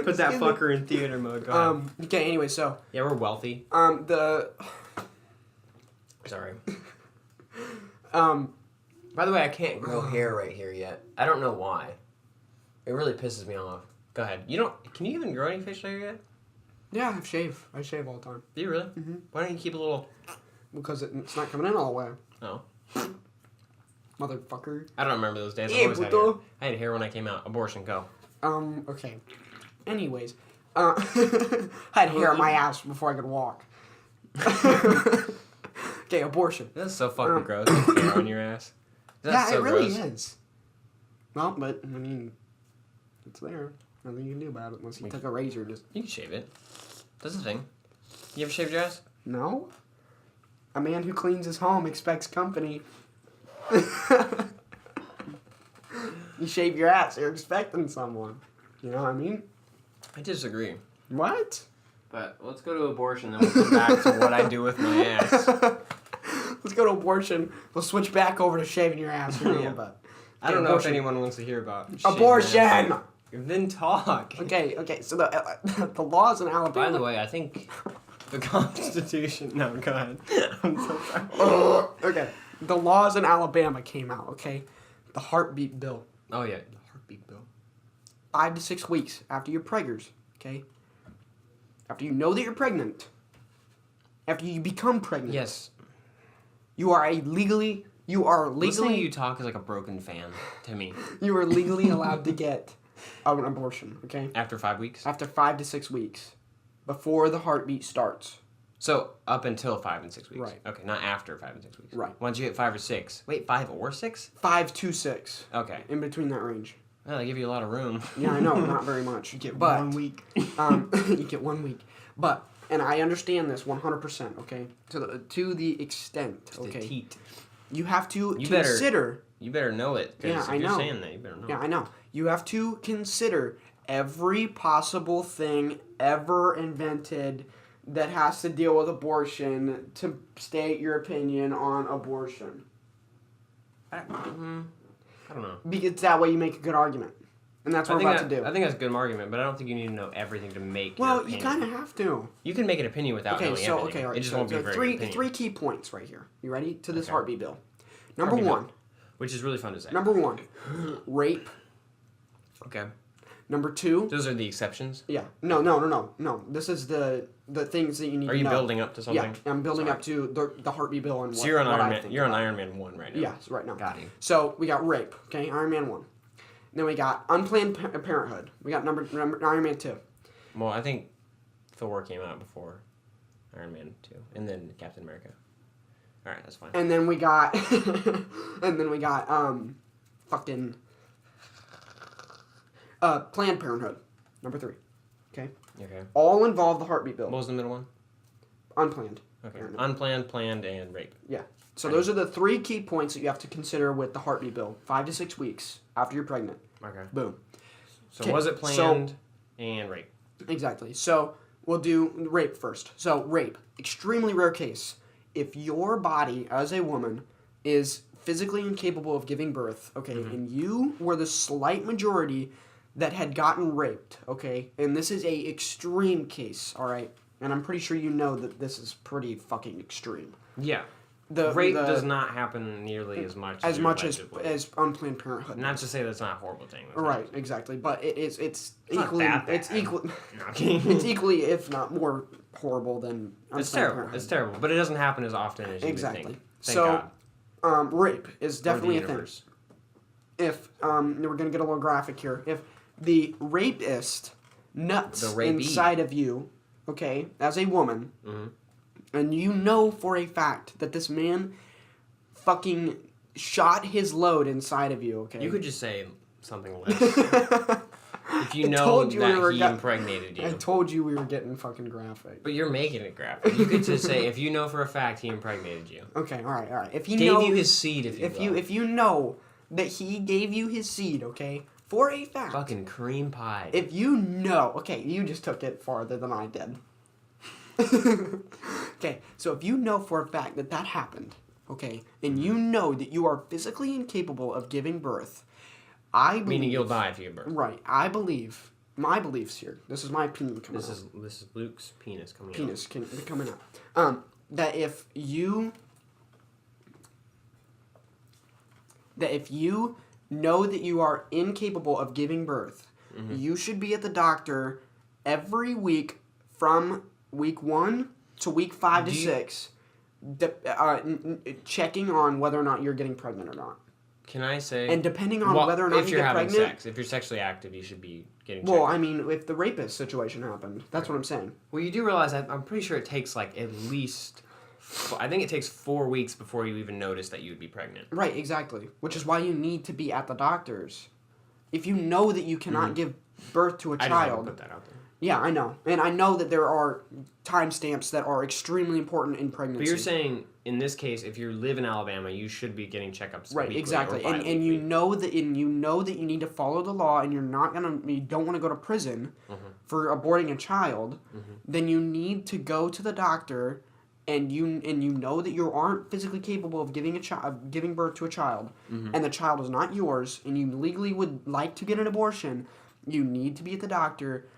Put that fucker in theater mode. Go ahead. Okay. Anyway, so. Yeah, we're wealthy. Sorry. By the way, I can't grow hair right here yet. I don't know why. It really pisses me off. Go ahead. Can you even grow any facial hair yet? Yeah, I shave. I shave all the time. Do you really? Mm-hmm. Why don't you keep a little... Because it's not coming in all the way. Oh. Motherfucker. I don't remember those days. I Yeah, always had hair. puto. I had hair when I came out. Abortion, go. Okay. Anyways. I had hair on my ass before I could walk. Okay, abortion. That's so fucking gross. Hair on your ass. That's so it really gross. is. Well, but, I mean, it's there. Nothing you can do about it unless you took a razor and just... You can shave it. That's the thing. You ever shaved your ass? No. A man who cleans his home expects company. You shave your ass, you're expecting someone. You know what I mean? I disagree. What? But let's go to abortion, then we'll come back to what I do with my ass. Let's go to abortion. We'll switch back over to shaving your ass for a little bit. I don't know if anyone wants to hear about Abortion! Then talk. Okay, so the laws in Alabama... By the way, I think the Constitution... No, go ahead. I'm so sorry. Okay, the laws in Alabama came out, okay? The heartbeat bill. Oh, yeah, the heartbeat bill. 5 to 6 weeks after you're preggers, okay? After you know that you're pregnant. After you become pregnant. Yes. You are legally... Listening to you talk is like a broken fan to me. You are legally allowed to get an abortion, okay? After 5 weeks? After 5 to 6 weeks. Before the heartbeat starts. So, up until 5 and 6 weeks. Right. Okay, not after 5 and 6 weeks. Right. Once you hit 5 or 6. Wait, 5 or 6? 5 to 6. Okay. In between that range. Well, they give you a lot of room. Yeah, I know, not very much. You get but, 1 week. You get 1 week. But, and I understand this 100%, okay? To the extent, okay? The teat. You have to consider... You better know it. Yeah, I if know. you're saying that, you better know Yeah, it. I know. You have to consider every possible thing ever invented that has to deal with abortion to state your opinion on abortion. I don't know. Because that way you make a good argument. And that's what we're about to do. I think that's a good argument, but I don't think you need to know everything to make your Well, opinion. you kind of have to. You can make an opinion without knowing everything. All right. It just so, won't be a very good opinion. three key points right here. You ready? To this Okay. heartbeat bill. Number Heartbeat one. bill, which is really fun to say. Number one. Rape. Okay. Number two. Those are the exceptions? Yeah. No. This is the things that you need to know. Are you building up to something? Yeah, I'm building up to the heartbeat bill and So what, you're on what Iron I Man. think You're on about it. Iron Man 1 right now. Yes, right now. Got you. So we got rape, okay, Iron Man 1. Then we got unplanned parenthood. We got number Iron Man 2. Well, I think Thor came out before Iron Man 2, and then Captain America. All right, that's fine. And then we got fucking Planned Parenthood, number 3. Okay. Okay. All involve the heartbeat bill. What was the middle one? Unplanned. Okay. Parenthood. Unplanned, planned, and rape. Yeah. So those are the 3 key points that you have to consider with the heartbeat bill. 5 to 6 weeks after you're pregnant. Okay. Boom. So was it planned and rape? Exactly. So we'll do rape first. So rape, extremely rare case. If your body as a woman is physically incapable of giving birth, okay, and you were the slight majority that had gotten raped, okay, and this is a extreme case, all right, and I'm pretty sure you know that this is pretty fucking extreme. Yeah. Rape does not happen nearly as much as Unplanned Parenthood. Not to say that's not a horrible thing. Right, exactly. But it's equally not that bad. it's equally, if not more horrible than It's terrible. It's terrible, but it doesn't happen as often as you would think. Thank God. Rape is definitely a thing. If we're gonna get a little graphic here, if the rapist nuts inside of you, okay, as a woman, and you know for a fact that this man fucking shot his load inside of you, okay? You could just say something less. If you know that he impregnated you. I told you we were getting fucking graphic. But you're making it graphic. You could just say, if you know for a fact he impregnated you. Okay, all right. If he gave you his seed, if you know that he gave you his seed, okay, for a fact. Fucking cream pie. If you know, okay, you just took it farther than I did. Okay, so if you know for a fact that happened, okay, and you know that you are physically incapable of giving birth, meaning you'll die if you give birth. Right. I believe my beliefs here. This is my opinion coming out. This is Luke's penis coming out. Coming out. That if you know that you are incapable of giving birth, you should be at the doctor every week from week 1 to week 5 to 6, checking on whether or not you're getting pregnant or not. Can I say? And depending on whether or not you get pregnant, sex, if you're sexually active, you should be getting. Well, I mean, if the rapist situation happened, that's what I'm saying. Well, you do realize I'm pretty sure it takes like at least. I think it takes 4 weeks before you even notice that you would be pregnant. Right, exactly. Which is why you need to be at the doctor's. If you know that you cannot give birth to a child. I just want to put that out there. Yeah, I know. And I know that there are timestamps that are extremely important in pregnancy. But you're saying, in this case, if you live in Alabama, you should be getting checkups right, weekly exactly. Or and you know that you need to follow the law and you don't want to go to prison for aborting a child, then you need to go to the doctor and you know that you aren't physically capable of giving birth to a child, and the child is not yours, and you legally would like to get an abortion, you need to be at the doctor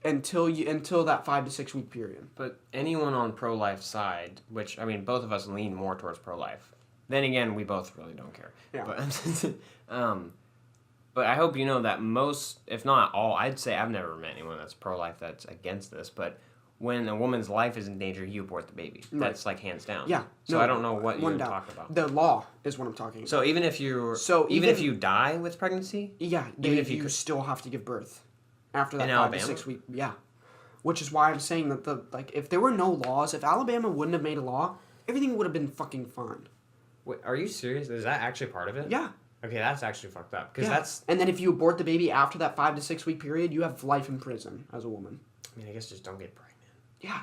until that 5 to 6 week period. But anyone on pro-life side, which, I mean, both of us lean more towards pro-life. Then again, we both really don't care. Yeah. But I hope you know that most, if not all, I'd say I've never met anyone that's pro-life that's against this, but when a woman's life is in danger, you abort the baby. Right. That's like hands down. Yeah. So I don't know what you're talking about. The law is what I'm talking about. So even if if you die with pregnancy? Yeah. Even if you still have to give birth. After that in 5 Alabama? to 6 week, yeah. Which is why I'm saying that if there were no laws, if Alabama wouldn't have made a law, everything would have been fucking fine. Wait, are you serious? Is that actually part of it? Yeah. Okay, that's actually fucked up. And then if you abort the baby after that 5 to 6 week period, you have life in prison as a woman. I mean, I guess just don't get pregnant. Yeah.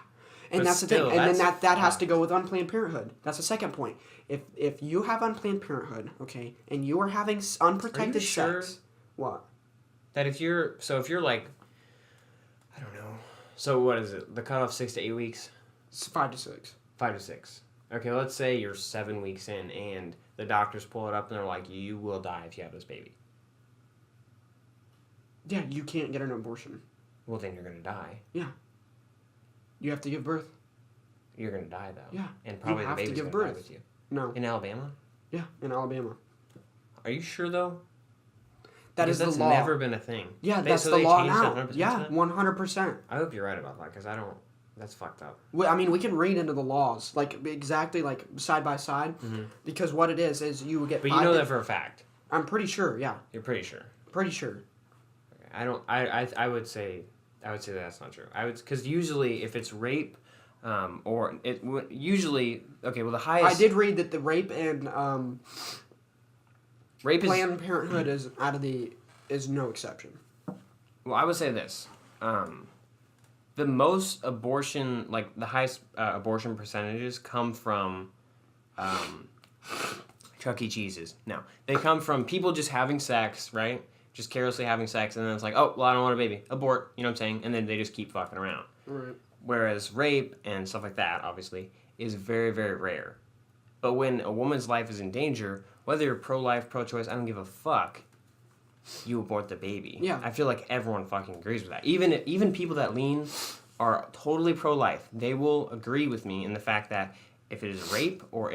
And that's the thing. And then that has to go with Unplanned Parenthood. That's the second point. If you have Unplanned Parenthood, okay, and you are having unprotected sex, what? That if you're like, I don't know. So what is it? The cutoff 6 to 8 weeks? It's 5 to 6. 5 to 6. Okay, let's say you're 7 weeks in and the doctors pull it up and they're like, you will die if you have this baby. Yeah, you can't get an abortion. Well, then you're going to die. Yeah. You have to give birth. You're going to die, though. Yeah. And probably the baby's going to die with you. No. In Alabama? Yeah, in Alabama. Are you sure, though? That's the law. That's never been a thing. Yeah, that's the law now. Yeah, 100%. I hope you're right about that, because I don't... That's fucked up. I mean, we can read into the laws, like, exactly, like, side by side, because what it is you get... But you know that for a fact. I'm pretty sure, yeah. You're pretty sure? Pretty sure. Okay. I would say that's not true. Because usually, if it's rape, usually... Okay, well, the highest... I did read that the rape and... Planned Parenthood is no exception. Well, I would say this. The most abortion, like the highest abortion percentages come from Chuck E. Cheese's. No, they come from people just having sex, right? Just carelessly having sex, and then it's like, oh, well, I don't want a baby. Abort, you know what I'm saying? And then they just keep fucking around. Right. Whereas rape and stuff like that, obviously, is very, very rare. But when a woman's life is in danger, whether you're pro-life, pro-choice, I don't give a fuck, you abort the baby. Yeah. I feel like everyone fucking agrees with that. Even people that lean are totally pro-life. They will agree with me in the fact that if it is rape or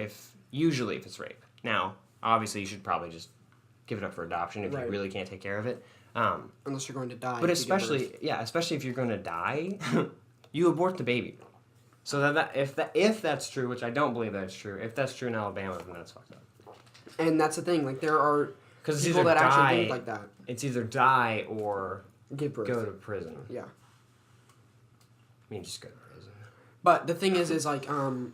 usually if it's rape. Now, obviously, you should probably just give it up for adoption if you really can't take care of it. Unless you're going to die. But especially if you're going to die, you abort the baby. So if that's true, which I don't believe that's true, if that's true in Alabama, then that's fucked up. And that's the thing, like there are people that actually think like that. It's either die or give birth. Go to prison. Yeah. I mean, just go to prison. But the thing is like, and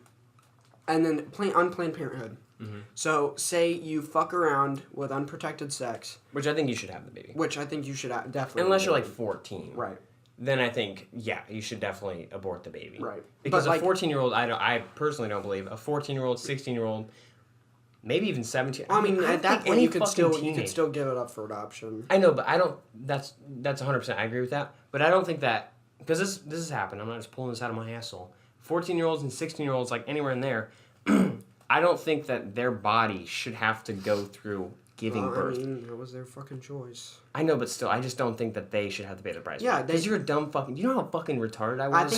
then unplanned parenthood. Mm-hmm. So, say you fuck around with unprotected sex. Which I think you should have the baby. Which I think you should definitely. Unless you're like 14. Right. Then I think, you should definitely abort the baby. Right. Because a 14-year-old, I personally don't believe, a 14-year-old, 16-year-old, maybe even 17. I mean, at that point, you could still give it up for adoption. I know, but I don't, that's 100%, I agree with that. But I don't think that, because this has happened, I'm not just pulling this out of my asshole. 14-year-olds and 16-year-olds, like anywhere in there, I don't think that their body should have to go through giving birth. I mean, that was their fucking choice. I know, but still, I just don't think that they should have to pay the price. Yeah, because you're a dumb fucking. You know how fucking retarded I was.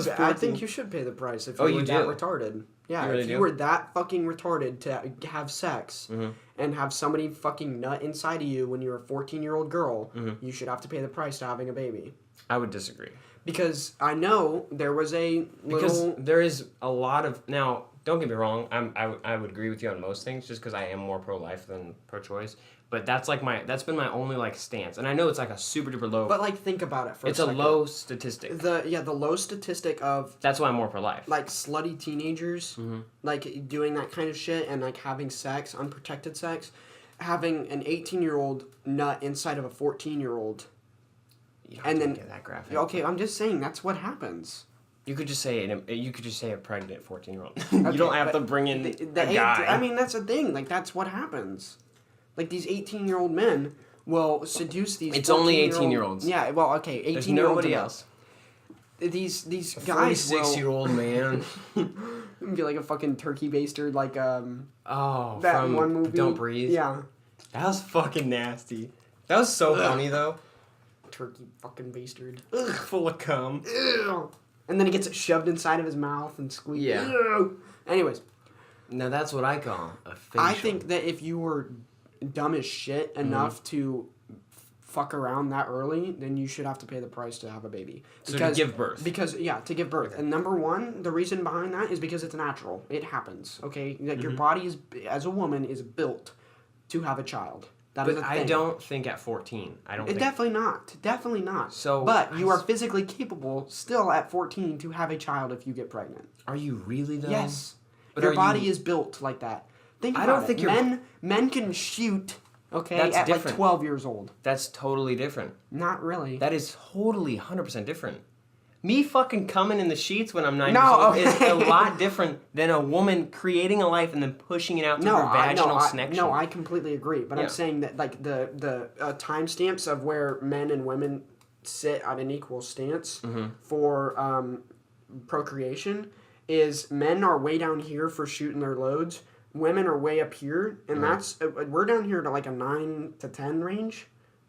I think you should pay the price if you were that retarded. Yeah, if you were that fucking retarded to have sex and have somebody fucking nut inside of you when you're a 14-year-old girl, you should have to pay the price to having a baby. I would disagree. Because I know there was Because there is a lot of now. Don't get me wrong. I would agree with you on most things, just because I am more pro-life than pro-choice. But that's been my only like stance, and I know it's like a super duper low. But like, think about it for a second. It's a low statistic. The low statistic of. That's why I'm more pro-life. Like slutty teenagers, like doing that kind of shit and like having sex, unprotected sex, having an 18-year-old nut inside of a 14-year-old. And then get that graphic. Okay, I'm just saying that's what happens. You could just say a pregnant 14-year-old. Okay, you don't have to bring in a guy. I mean, that's the thing. Like, that's what happens. Like, these 18-year-old men will seduce these. It's only 18-year-olds. Yeah, well, okay, 18-year-olds. There's nobody else. These guys. 46-year-old man. Be like a fucking turkey baster, like that from one movie. Don't Breathe. Yeah. That was fucking nasty. That was so funny though. Turkey fucking bastard. Full of cum. Ugh. And then he gets it shoved inside of his mouth and squeezed. Yeah. Ugh. Anyways. Now that's what I call a facial. I think that if you were dumb as shit enough to fuck around that early, then you should have to pay the price to have a baby. To give birth. To give birth. And number one, the reason behind that is because it's natural. It happens, okay? Like your body as a woman is built to have a child. That is a thing. I don't think at 14. Definitely not. Definitely not. So, but you are physically capable still at 14 to have a child if you get pregnant. Are you really though? Yes. But your body is built like that. Think about it. Men can shoot, okay, at different. Like 12 years old. That's totally different. Not really. That is totally 100% different. Me fucking coming in the sheets when I'm 9 years old is a lot different than a woman creating a life and then pushing it out through her vaginal connection. No, I completely agree. But I'm saying that like the timestamps of where men and women sit at an equal stance for procreation is men are way down here for shooting their loads. Women are way up here, and that's we're down here to like a 9 to 10 range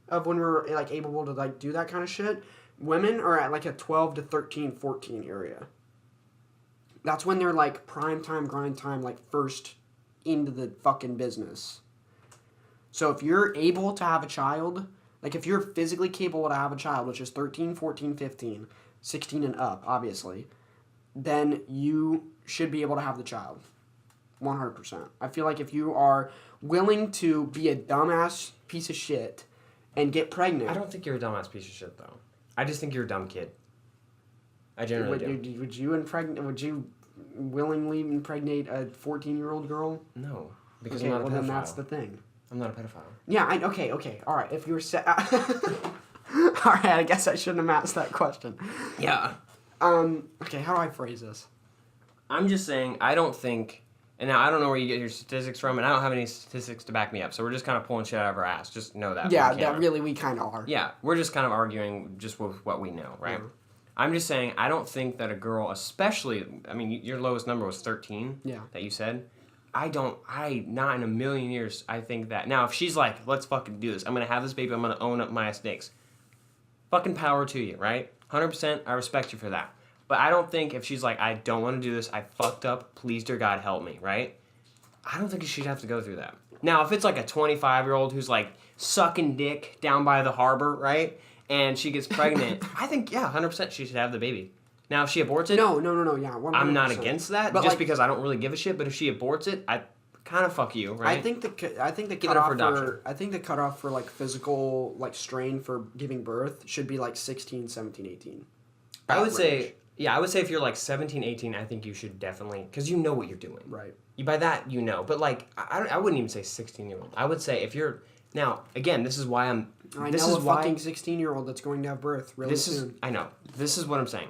of when we're like able to like do that kind of shit. Women are at like a 12 to 13, 14 area. That's when they're like prime time, grind time, like first into the fucking business. So if you're able to have a child, like if you're physically capable to have a child, which is 13, 14, 15, 16 and up, obviously, then you should be able to have the child. 100%. I feel like if you are willing to be a dumbass piece of shit and get pregnant. I don't think you're a dumbass piece of shit, though. I just think you're a dumb kid. I generally do. Would you willingly impregnate a 14-year-old girl? No, because I'm not a pedophile. Then that's the thing. I'm not a pedophile. Yeah, okay, all right. If you were set, all right. I guess I shouldn't have asked that question. Yeah. Okay, how do I phrase this? I'm just saying I don't think, and now I don't know where you get your statistics from, and I don't have any statistics to back me up. So we're just kind of pulling shit out of our ass. Just know that. Yeah, that really we kind of are. Yeah, we're just kind of arguing just with what we know, right? Mm-hmm. I'm just saying I don't think that a girl, especially, I mean, your lowest number was 13. Yeah. That you said. Not in a million years, I think that. Now, if she's like, let's fucking do this. I'm going to have this baby. I'm going to own up my snakes. Fucking power to you, right? 100%, I respect you for that. But I don't think if she's like, I don't want to do this, I fucked up, please dear God help me, right? I don't think she'd have to go through that. Now, if it's like a 25-year-old who's like sucking dick down by the harbor, right? And she gets pregnant, I think, 100% she should have the baby. Now, if she aborts it... No, yeah, 100%. I'm not against that, but just because I don't really give a shit, but if she aborts it, I kind of fuck you, right? I think the cutoff for like physical like strain for giving birth should be like 16, 17, 18. I would say if you're like 17, 18, I think you should definitely, because you know what you're doing. Right. By that, you know. But like, I wouldn't even say 16-year-old. I would say if you're, now, again, this is why I'm, I know a fucking 16-year-old that's going to have birth really soon. I know. This is what I'm saying.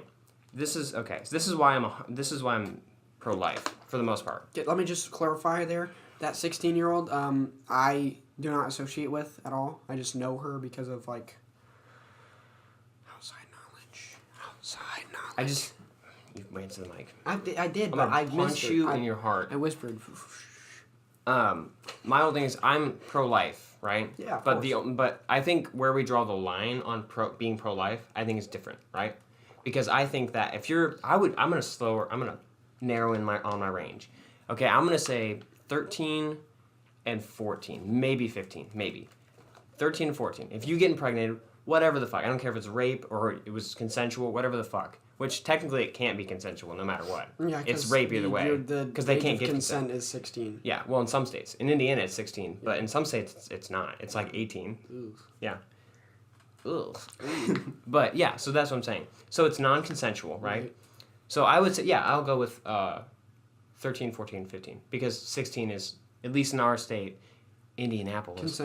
This is, okay, so this is why I'm pro-life, for the most part. Let me just clarify there. That 16-year-old, I do not associate with at all. I just know her because of, like, outside knowledge. You went to the mic. I did, but I punch you in your heart. I whispered. My whole thing is I'm pro-life, right? Yeah, but I think where we draw the line on being pro-life, I think is different, right? Because I think that if you're, I'm gonna narrow in on my range. Okay, I'm gonna say 13 and 14, maybe 15, maybe 13 and 14. If you get impregnated, whatever the fuck, I don't care if it's rape or it was consensual, whatever the fuck. Which technically it can't be consensual no matter what. Yeah, it's rape either way because they can't give consent. Is 16. Yeah, well, in some states, in Indiana it's 16, but in some states it's not. It's like 18. Oof. Yeah. Ugh. But yeah, so that's what I'm saying. So it's non-consensual, right? So I would say, I'll go with 13, 14, 15 because 16 is, at least in our state, Indianapolis,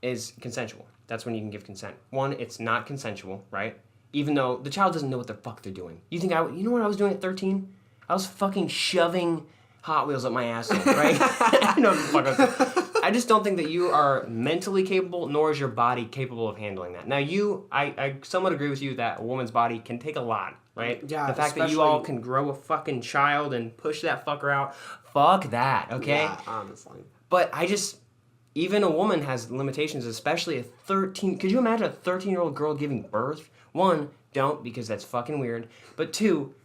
is consensual. That's when you can give consent. One, it's not consensual, right? Even though the child doesn't know what the fuck they're doing. You know what I was doing at 13? I was fucking shoving Hot Wheels up my asshole, right? I know what the fuck I just don't think that you are mentally capable, nor is your body capable of handling that. Now I somewhat agree with you that a woman's body can take a lot, right? Yeah, the fact that you all can grow a fucking child and push that fucker out, fuck that, okay? Yeah, honestly. But even a woman has limitations, especially a 13... Could you imagine a 13-year-old girl giving birth? One, don't, because that's fucking weird. But two,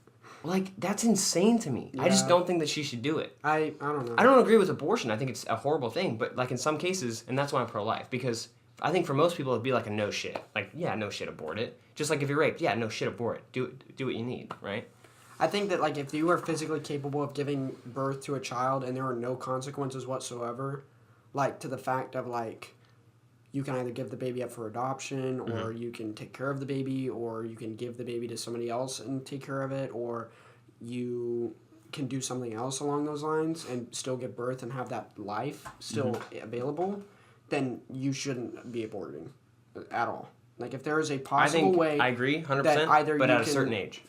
like, that's insane to me. Yeah. I just don't think that she should do it. I don't know. I don't agree with abortion. I think it's a horrible thing. But, like, in some cases, and that's why I'm pro-life, because I think for most people it'd be like a no shit. Like, yeah, no shit, abort it. Just like if you're raped, yeah, no shit, abort it. Do what you need, right? I think that, like, if you are physically capable of giving birth to a child and there are no consequences whatsoever, like, to the fact of, like, you can either give the baby up for adoption, or you can take care of the baby, or you can give the baby to somebody else and take care of it, or you can do something else along those lines and still give birth and have that life still available, then you shouldn't be aborting at all. Like, if there is a possible way... I agree, 100%, but at a certain age.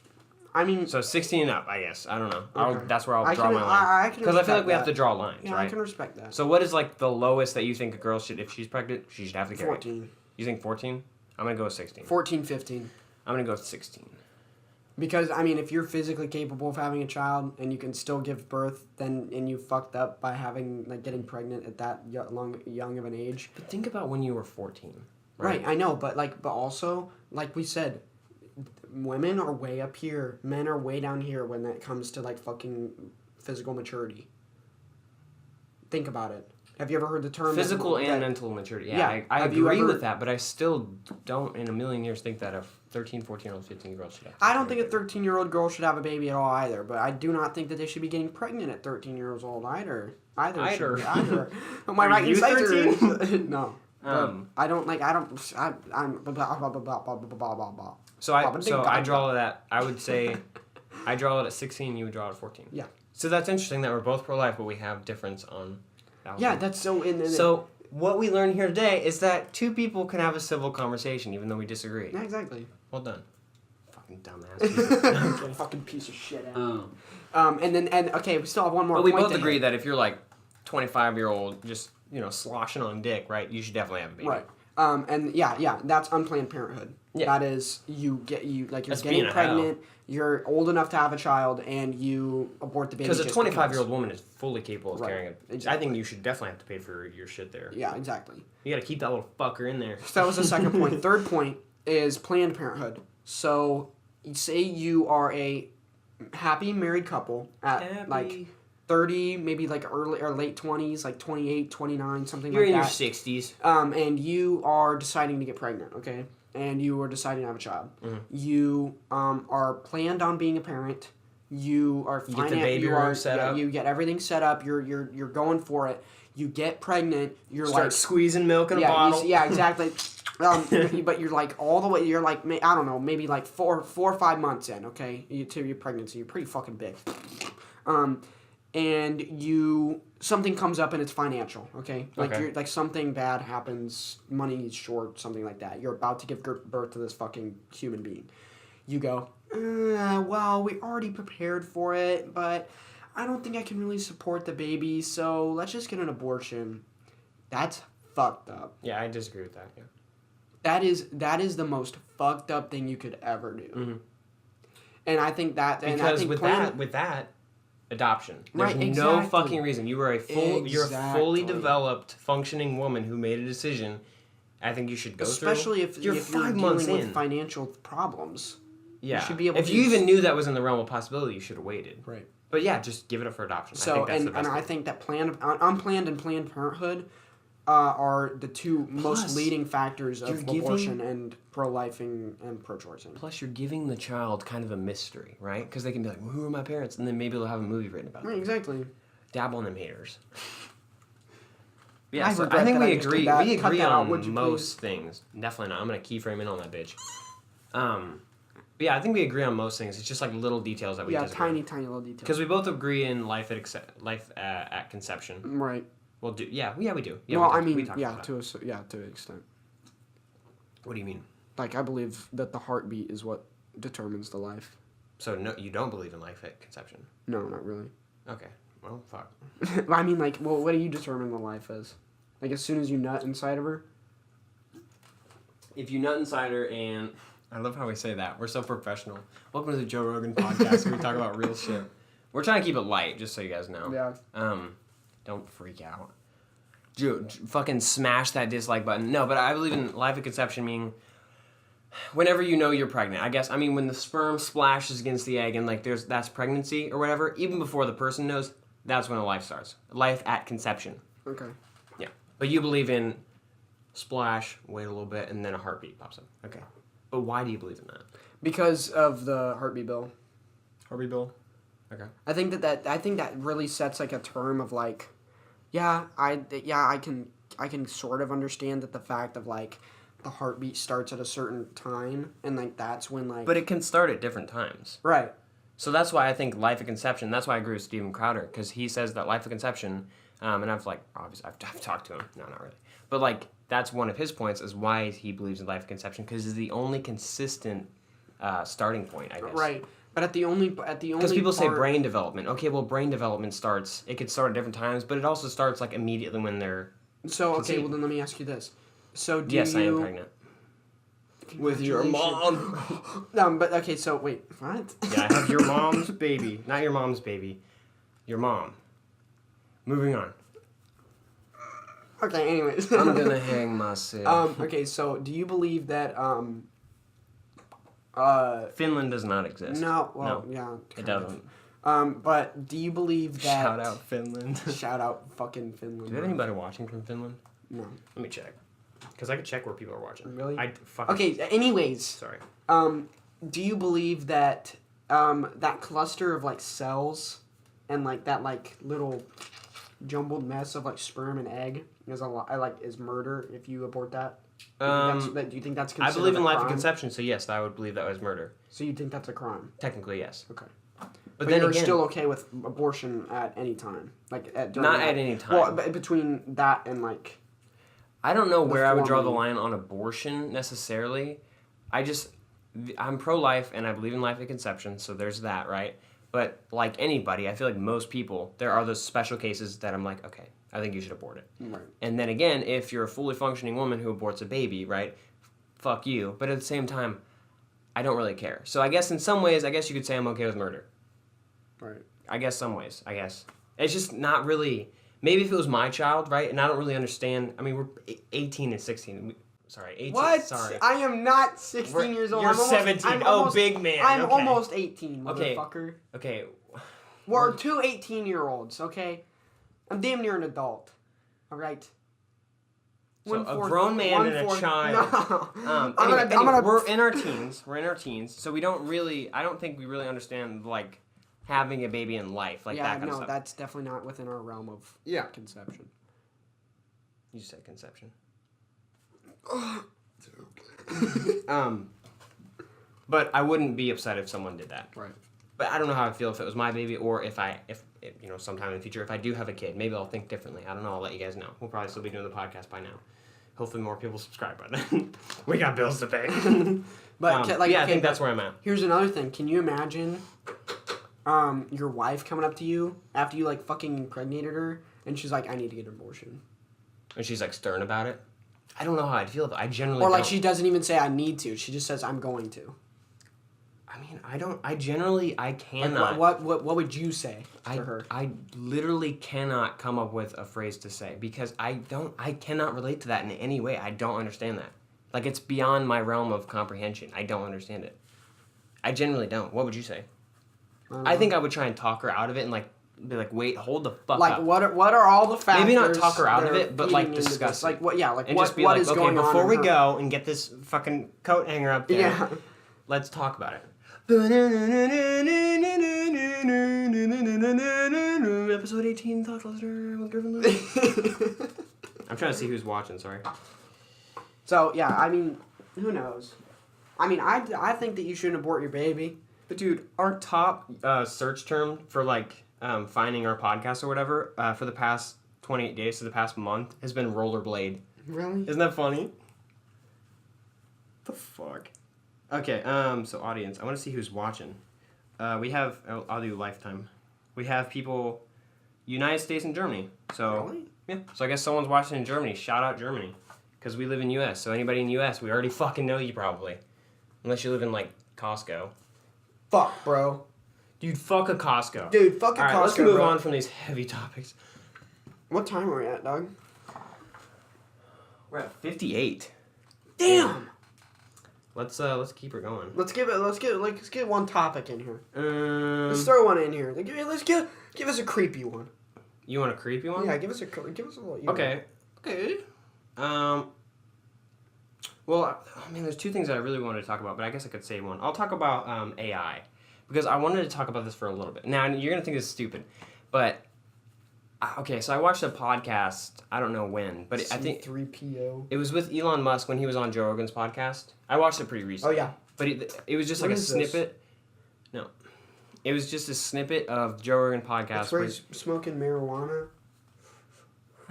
I mean... So 16 and up, I guess. I don't know. Okay. That's where I'll draw my line. Because I feel like we have to draw lines, yeah, right? I can respect that. So what is, like, the lowest that you think a girl should, if she's pregnant, she should have to carry? 14. You think 14? I'm going to go with 16. 14, 15. I'm going to go with 16. Because, I mean, if you're physically capable of having a child and you can still give birth, and you fucked up by getting pregnant at that young of an age. But think about when you were 14. Right, I know, but also, like we said, women are way up here, men are way down here when it comes to, like, fucking physical maturity. Think about it. Have you ever heard the term... Physical and mental maturity. Yeah, I agree with that, but I still don't in a million years think that a 13, 14-year-old, 15-year-old should have... I don't think a 13-year-old girl should have a baby at all either, but I do not think that they should be getting pregnant at 13 years old either. Either. Am I right? You 13? No. I don't... So I draw that. I would say I draw it at 16. You would draw it at 14. Yeah. So that's interesting that we're both pro-life, but we have difference on. Yeah, that's so. So what we learned here today is that two people can have a civil conversation even though we disagree. Yeah, exactly. Well done. Fucking dumbass. Fucking piece of shit. Okay, we still have one more. But we both agree that if you're like 25-year-old, just sloshing on dick, right? You should definitely have a baby. Right. That's unplanned parenthood. Yeah. That is, you're getting pregnant, you're old enough to have a child, and you abort the baby. Because a 25-year-old woman is fully capable of carrying it. Exactly. I think you should definitely have to pay for your shit there. Yeah, exactly. You got to keep that little fucker in there. So that was the second point. Third point is Planned Parenthood. So say you are a happy married couple at like 30, maybe like early or late 20s, like 28, 29, something You're like that. You're in your 60s. And you are deciding to get pregnant, okay? And you are deciding to have a child. Mm-hmm. You are planned on being a parent. You are get the baby room set up. You get everything set up. You're going for it. You get pregnant. You're Start like squeezing milk in a bottle. Exactly. But you're like all the way. You're like I don't know, maybe like four or 5 months in. Okay, to your pregnancy. You're pretty fucking big. And something comes up and it's financial. Okay, like something bad happens. Money is short. Something like that. You're about to give birth to this fucking human being. You go. Well, we already prepared for it, but I don't think I can really support the baby, so let's just get an abortion. That's fucked up. Yeah, I disagree with that, yeah. That is the most fucked up thing you could ever do. Mm-hmm. And I think that... Because with that, adoption. There's no fucking reason. You're a fully developed, functioning woman who made a decision. I think you should go Especially through. Especially if you're dealing with financial problems. Yeah. You should be able if you even knew that was in the realm of possibility, you should have waited. Right. But yeah, just give it up for adoption. So, I think that's the best I think that unplanned and Planned Parenthood are the two most leading factors of abortion and pro-life and pro-choicing. Plus, you're giving the child kind of a mystery, right? Because they can be like, well, who are my parents? And then maybe they'll have a movie written about them. Exactly. Dabble in them haters. Yeah, I think we agree. We agree on most things. Definitely not. I'm going to keyframe in on that bitch. But yeah, I think we agree on most things. It's just like little details that we disagree. Yeah, tiny little details. Because we both agree in life at conception. Right. Well, we do. Yeah, well, to an extent. What do you mean? Like, I believe that the heartbeat is what determines the life. So, no, you don't believe in life at conception? No, not really. Okay. Well, fuck. I mean, like, well, what do you determine the life as? Like, as soon as you nut inside of her? If you nut inside her and... I love how we say that. We're so professional. Welcome to the Joe Rogan podcast where we talk about real shit. We're trying to keep it light, just so you guys know. Yeah. Don't freak out. Fucking smash that dislike button. No, but I believe in life at conception meaning whenever you know you're pregnant. I guess, when the sperm splashes against the egg and like that's pregnancy or whatever, even before the person knows, that's when a life starts. Life at conception. Okay. Yeah. But you believe in splash, wait a little bit, and then a heartbeat pops up. Okay. But why do you believe in that? Because of the heartbeat bill. Heartbeat bill? Okay. I think that really sets like a term of like, I can sort of understand that the fact of like the heartbeat starts at a certain time and like that's when like. But it can start at different times. Right. So that's why I think life at conception. That's why I agree with Steven Crowder because he says that life at conception, and I've talked to him. No, not really. But like that's one of his points is why he believes in life at conception because it's the only consistent starting point. I guess. Right. But at the only because people say brain development. Okay, well, brain development starts. It could start at different times, but it also starts like immediately when they're. So okay, well then let me ask you this. So yes, I am pregnant. With your mom. But okay, so wait, what? Yeah, I have your mom's baby, not your mom's baby, your mom. Moving on. Okay. Anyways. I'm gonna hang myself. Okay, so do you believe that Finland does not exist. No, well, no, yeah. It doesn't. But do you believe that... Shout out Finland. Shout out fucking Finland. Do we have anybody watching from Finland? No. Let me check. Because I could check where people are watching. Really? Okay, anyways. Sorry. Do you believe that that cluster of, like, cells and, like, that, like, little jumbled mess of, like, sperm and egg is murder if you abort that? Do you think that's considered I believe in life crime? at conception, so yes, I would believe that was murder. So you think that's a crime? Technically, yes. Okay. But then you're again, still okay with abortion at any time? Not at any time. Well, between that and, like... I don't know where I would draw the line on abortion, necessarily. I'm pro-life, and I believe in life at conception, so there's that, right? But like anybody, I feel like most people, there are those special cases that I'm like, okay, I think you should abort it. Right. And then again, if you're a fully functioning woman who aborts a baby, right, fuck you. But at the same time, I don't really care. So I guess in some ways, I guess you could say I'm okay with murder. Right. I guess some ways, I guess. It's just not really... Maybe if it was my child, right, and I don't really understand... I mean, we're 18 and 16. Sorry, 18. What? Sorry. I am not 16 years old. You're I'm almost, 17. I'm Oh, almost, big man. I'm Okay. almost 18, Okay. motherfucker. Okay. We're two 18-year-olds, okay? I'm damn near an adult. All right? So a grown man and a child. No. Anyway, we're in our teens. We're in our teens, so we don't really. I don't think we really understand like having a baby in life, like that kind of stuff. That's definitely not within our realm of conception. You just said conception. But I wouldn't be upset if someone did that. Right. But I don't know how I'd feel if it was my baby, or if sometime in the future, if I do have a kid, maybe I'll think differently. I don't know. I'll let you guys know. We'll probably still be doing the podcast by now. Hopefully more people subscribe by then. We got bills to pay. But I think that's where I'm at. Here's another thing. Can you imagine your wife coming up to you after you like fucking impregnated her and she's like, I need to get an abortion? And she's like stern about it? I don't know how I'd feel though. I generally Or like don't. she doesn't even say I need to. She just says I'm going to. I mean, I cannot. Like what would you say to her? I literally cannot come up with a phrase to say because I cannot relate to that in any way. I don't understand that. Like, it's beyond my realm of comprehension. I don't understand it. I genuinely don't. What would you say? I think I would try and talk her out of it and like be like, wait, hold the fuck up. Like what are all the factors? Maybe not talk her out of it, but like discuss it. Like what? Yeah, like and what? Just be what like, is okay, going on? before we go and get this fucking coat hanger up there, yeah. let's talk about it. Episode 18, Thought Listener with Grif and Lou. I'm trying to see who's watching, sorry. So, yeah, I mean, who knows? I mean, I think that you shouldn't abort your baby. But, dude, our top search term for, like, finding our podcast or whatever for the past 28 days to the past month has been rollerblade. Really? Isn't that funny? The fuck? Okay, so audience, I want to see who's watching. We have, I'll do lifetime. We have people, United States and Germany. So, really? Yeah. So I guess someone's watching in Germany. Shout out Germany. Because we live in U.S. So anybody in U.S., we already fucking know you probably. Unless you live in, like, Costco. Fuck, bro. Dude, fuck a Costco. Dude, fuck a Costco, let's move on from these heavy topics. What time are we at, dog? We're at 58. Damn! Let's keep her going. Let's get one topic in here. Let's throw one in here. Let's give us a creepy one. You want a creepy one? Yeah, give us a little. Okay. Okay. Well, I mean, there's two things that I really wanted to talk about, but I guess I could say one. I'll talk about AI because I wanted to talk about this for a little bit. Now you're gonna think this is stupid, but okay. So I watched a podcast. I don't know when, but I think C3PO. It was with Elon Musk when he was on Joe Rogan's podcast. I watched it pretty recently. Oh yeah. But it was just like a snippet. No. It was just a snippet of Joe Rogan podcast. That's where he's smoking marijuana.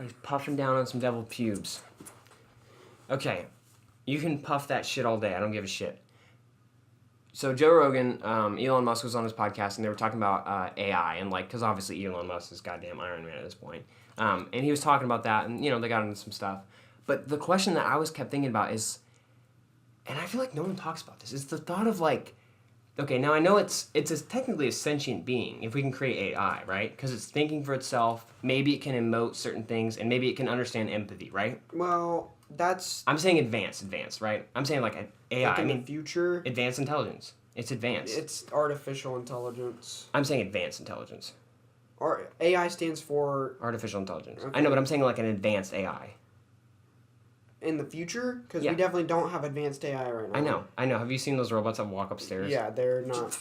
He's puffing down on some devil pubes. Okay. You can puff that shit all day. I don't give a shit. So Joe Rogan, Elon Musk was on his podcast, and they were talking about AI, and like, because obviously Elon Musk is goddamn Iron Man at this point. And he was talking about that, and they got into some stuff. But the question that I kept thinking about is, and I feel like no one talks about this, is the thought of like, okay, now I know it's technically a sentient being if we can create AI, right? Because it's thinking for itself. Maybe it can emote certain things, and maybe it can understand empathy, right? Well, I'm saying advanced, right? I'm saying like AI. Like in the future. Advanced intelligence. It's advanced. It's artificial intelligence. I'm saying advanced intelligence. AI stands for artificial intelligence. Okay. I know, but I'm saying like an advanced AI. In the future? Because we definitely don't have advanced AI right now. I know. Have you seen those robots that walk upstairs? Yeah, they're not.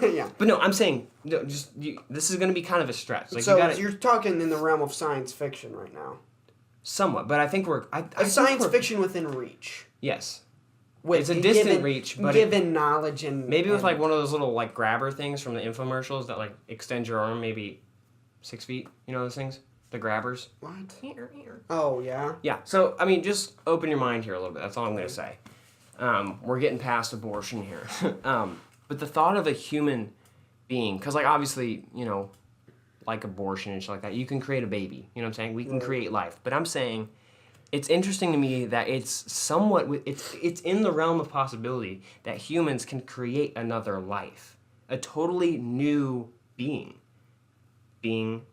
Yeah. But no, I'm saying, this is going to be kind of a stretch. Like, so you're talking in the realm of science fiction right now. Somewhat, but I think we're... science fiction within reach. Yes. It's a distant reach, but... Given knowledge and... Maybe with like one of those little like grabber things from the infomercials that like extend your arm maybe 6 feet. You know those things? The grabbers. What? Oh, yeah? Yeah. So, I mean, just open your mind here a little bit. That's all I'm going to say. We're getting past abortion here. But the thought of a human being... Because, like, obviously, like abortion and shit like that, you can create a baby. You know what I'm saying? We can create life. But I'm saying it's interesting to me that it's somewhat... It's in the realm of possibility that humans can create another life. A totally new being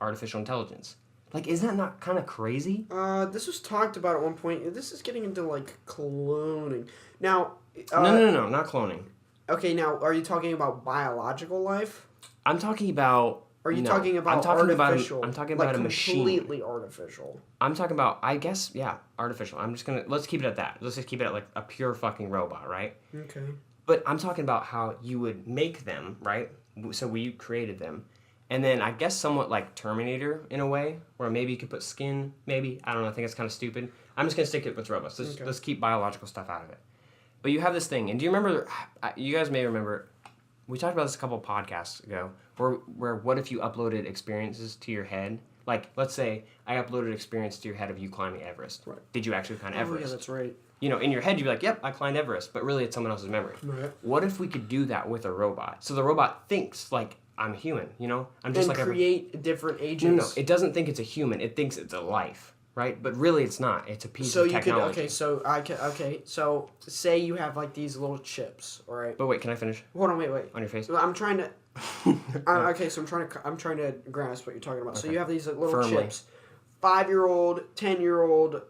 artificial intelligence. Like, is that not kind of crazy? This was talked about at one point. This is getting into, like, cloning. Now... No, not cloning. Okay, now, are you talking about biological life? I'm talking about... Are you talking about artificial? I'm talking about a machine. Completely artificial. I'm talking about, I guess, yeah, artificial. Let's keep it at that. Let's just keep it at, like, a pure fucking robot, right? Okay. But I'm talking about how you would make them, right? So we created them. And then I guess somewhat like Terminator in a way, where maybe you could put skin, maybe. I don't know, I think it's kind of stupid. I'm just going to stick it with robots. Let's keep biological stuff out of it. But you have this thing, and do you remember, you guys may remember, we talked about this a couple of podcasts ago, where what if you uploaded experiences to your head? Like, let's say I uploaded experience to your head of you climbing Everest. Right. Did you actually climb Everest? Oh, yeah, that's right. You know, in your head, you'd be like, yep, I climbed Everest, but really it's someone else's memory. Right. What if we could do that with a robot? So the robot thinks, like, I'm human, you know? I'm just and like create different agents. No, it doesn't think it's a human. It thinks it's a life, right? But really it's not. It's a piece of technology. So say you have, like, these little chips, all right? But wait, can I finish? Hold on, wait. On your face? I'm trying to... I'm trying to grasp what you're talking about. Okay. So you have these little Firmly. chips. 5-year-old, 10-year-old...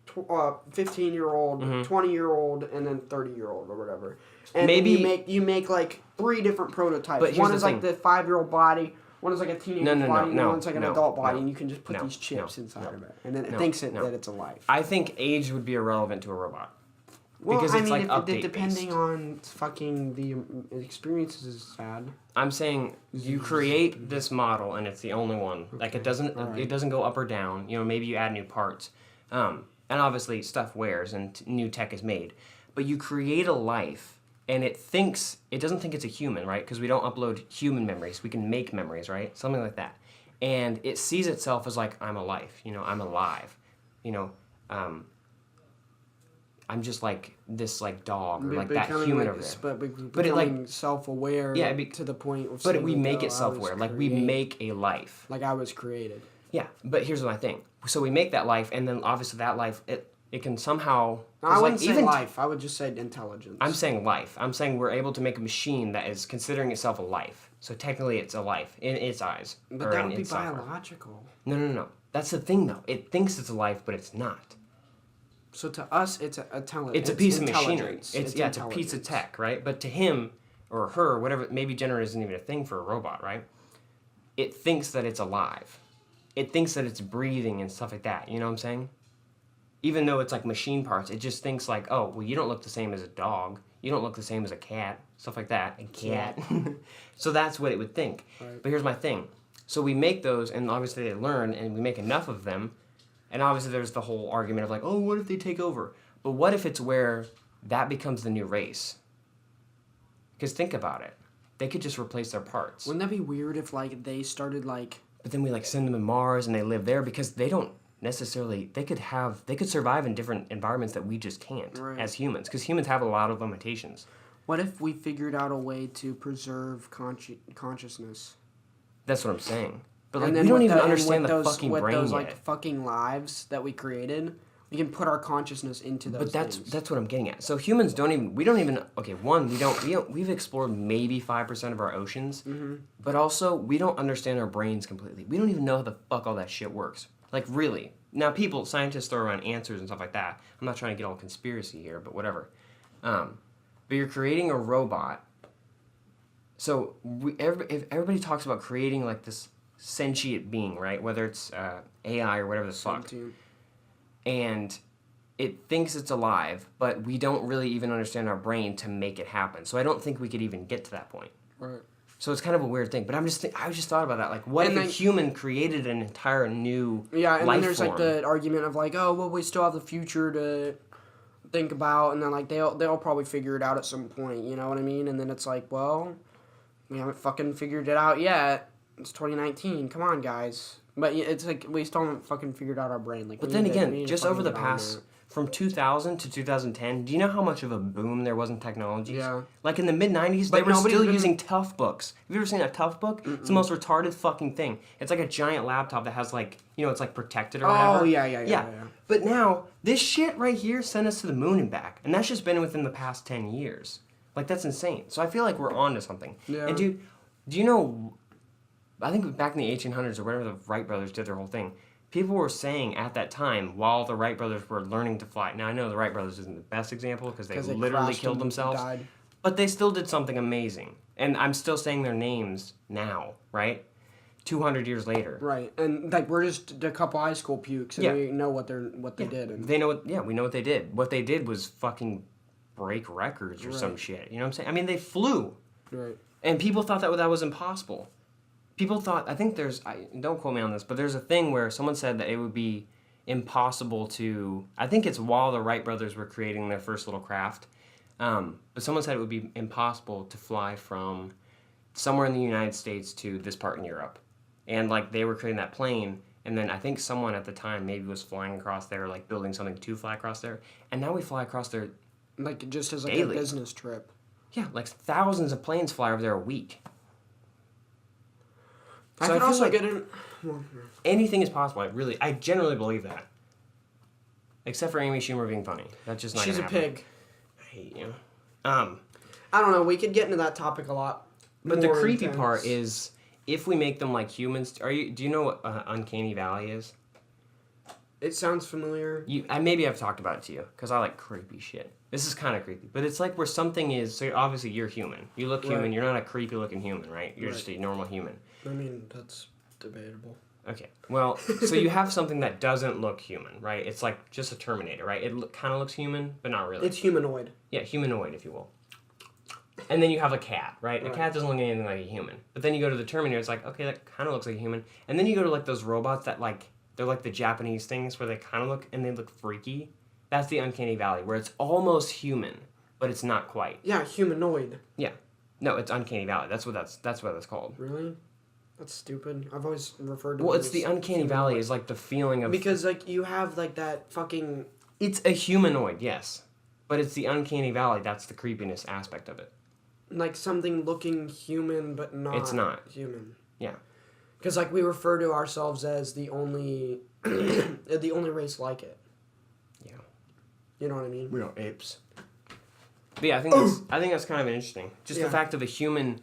15-year-old, 20-year-old, and then 30-year-old or whatever. And maybe you make like 3 different prototypes. But one is like the 5-year-old body, one is like a teenager's body, and one's like an adult body, and you can just put these chips inside of it, and then it thinks that it's a life. I think age would be irrelevant to a robot. Well, because it's like update depending on fucking the experiences is sad. I'm saying you create this model and it's the only one. Okay. Like it doesn't go up or down. You know, maybe you add new parts. And obviously stuff wears and new tech is made. But you create a life and it doesn't think it's a human, right? Because we don't upload human memories. We can make memories, right? Something like that. And it sees itself as like, I'm a life, you know, I'm alive. You know, I'm just like this like dog or like that human over there. But it like self-aware to the point of but we make it self-aware. Like we make a life. Like I was created. Yeah, but here's my thing. So we make that life, and then obviously that life, it can somehow... I wouldn't say life. I would just say intelligence. I'm saying life. I'm saying we're able to make a machine that is considering itself a life. So technically it's a life in its eyes. But that would be biological. No. That's the thing, though. It thinks it's a life, but it's not. So to us, it's It's a piece of machinery. It's a piece of tech, right? But to him, or her, whatever, maybe gender isn't even a thing for a robot, right? It thinks that it's alive. It thinks that it's breathing and stuff like that. You know what I'm saying? Even though it's like machine parts, it just thinks like, oh, well, you don't look the same as a dog. You don't look the same as a cat. Stuff like that. A cat. So that's what it would think. Right. But here's my thing. So we make those, and obviously they learn, and we make enough of them. And obviously there's the whole argument of like, oh, what if they take over? But what if it's where that becomes the new race? Because think about it. They could just replace their parts. Wouldn't that be weird if like they started like... But then we like send them to Mars and they live there because they don't necessarily, they could survive in different environments that we just can't as humans, because humans have a lot of limitations. What if we figured out a way to preserve consciousness? That's what I'm saying. But like, we don't even understand the fucking brain yet. With those like fucking lives that we created, we can put our consciousness into those things. But that's what I'm getting at. So humans we've explored maybe 5% of our oceans, but also we don't understand our brains completely. We don't even know how the fuck all that shit works. Like really. Now scientists throw around answers and stuff like that. I'm not trying to get all conspiracy here, but whatever. But you're creating a robot. So if everybody talks about creating like this sentient being, right? Whether it's AI or whatever the fuck. And it thinks it's alive, but we don't really even understand our brain to make it happen. So I don't think we could even get to that point. Right. So it's kind of a weird thing. But I just thought about that. Like, what if a human created an entire new life then there's form? Like the argument of like, oh, well, we still have the future to think about, and then like they'll probably figure it out at some point. You know what I mean? And then it's like, well, we haven't fucking figured it out yet. It's 2019. Come on, guys. But it's like we still haven't fucking figured out our brain. Like, but then again, just over the past, from 2000 to 2010, do you know how much of a boom there was in technology? Yeah. Like in the mid-90s, they were still using Tough books. Have you ever seen a Tough book? Mm-mm. It's the most retarded fucking thing. It's like a giant laptop that has like, you know, it's like protected or whatever. Oh, yeah. But now, this shit right here sent us to the moon and back. And that's just been within the past 10 years. Like, that's insane. So I feel like we're on to something. Yeah. And dude, do you know... I think back in the 1800s or whatever the Wright brothers did their whole thing, people were saying at that time, while the Wright brothers were learning to fly. Now, I know the Wright brothers isn't the best example because they literally killed themselves. Died. But they still did something amazing. And I'm still saying their names now, right? 200 years later. Right. And like we're just a couple high school pukes and we know what they did. And... They know we know what they did. What they did was fucking break records or some shit. You know what I'm saying? I mean, they flew. Right. And people thought that was impossible. People thought, I think don't quote me on this, but there's a thing where someone said that it would be impossible to, I think it's while the Wright brothers were creating their first little craft, but someone said it would be impossible to fly from somewhere in the United States to this part in Europe. And like they were creating that plane, and then I think someone at the time maybe was flying across there, like building something to fly across there, and now we fly across there like just as like daily. A business trip. Yeah, like thousands of planes fly over there a week. So I could feel also like get in. Anything is possible. I generally believe that. Except for Amy Schumer being funny. That's just not She's gonna a happen. pig. I hate you. I don't know. We could get into that topic a lot. But the creepy part is if we make them like humans. Do you know what Uncanny Valley is? It sounds familiar. Maybe I've talked about it to you because I like creepy shit. This is kind of creepy, but it's like where something is. So obviously you're human. You look human. You're not a creepy looking human, right? You're just a normal human. I mean, that's debatable. Okay. Well, so you have something that doesn't look human, right? It's like just a Terminator, right? It kind of looks human, but not really. It's humanoid. Yeah, humanoid, if you will. And then you have a cat, right? A cat doesn't look anything like a human. But then you go to the Terminator, it's like, okay, that kind of looks like a human. And then you go to like those robots that like, they're like the Japanese things where they kind of look, and they look freaky. That's the Uncanny Valley, where it's almost human, but it's not quite. Yeah, humanoid. Yeah. No, it's Uncanny Valley. That's what that's called. Really? That's stupid. I've always referred to Well, it it's as the Uncanny Valley is like the feeling of... Because, like, you have, like, that fucking... It's a humanoid, yes. But it's the Uncanny Valley. That's the creepiness aspect of it. Like, something looking human, but not... It's not. Human. Yeah. Because, like, we refer to ourselves as the only... the only race like it. Yeah. You know what I mean? We are apes. But yeah, I think that's kind of interesting. Just the fact of a human...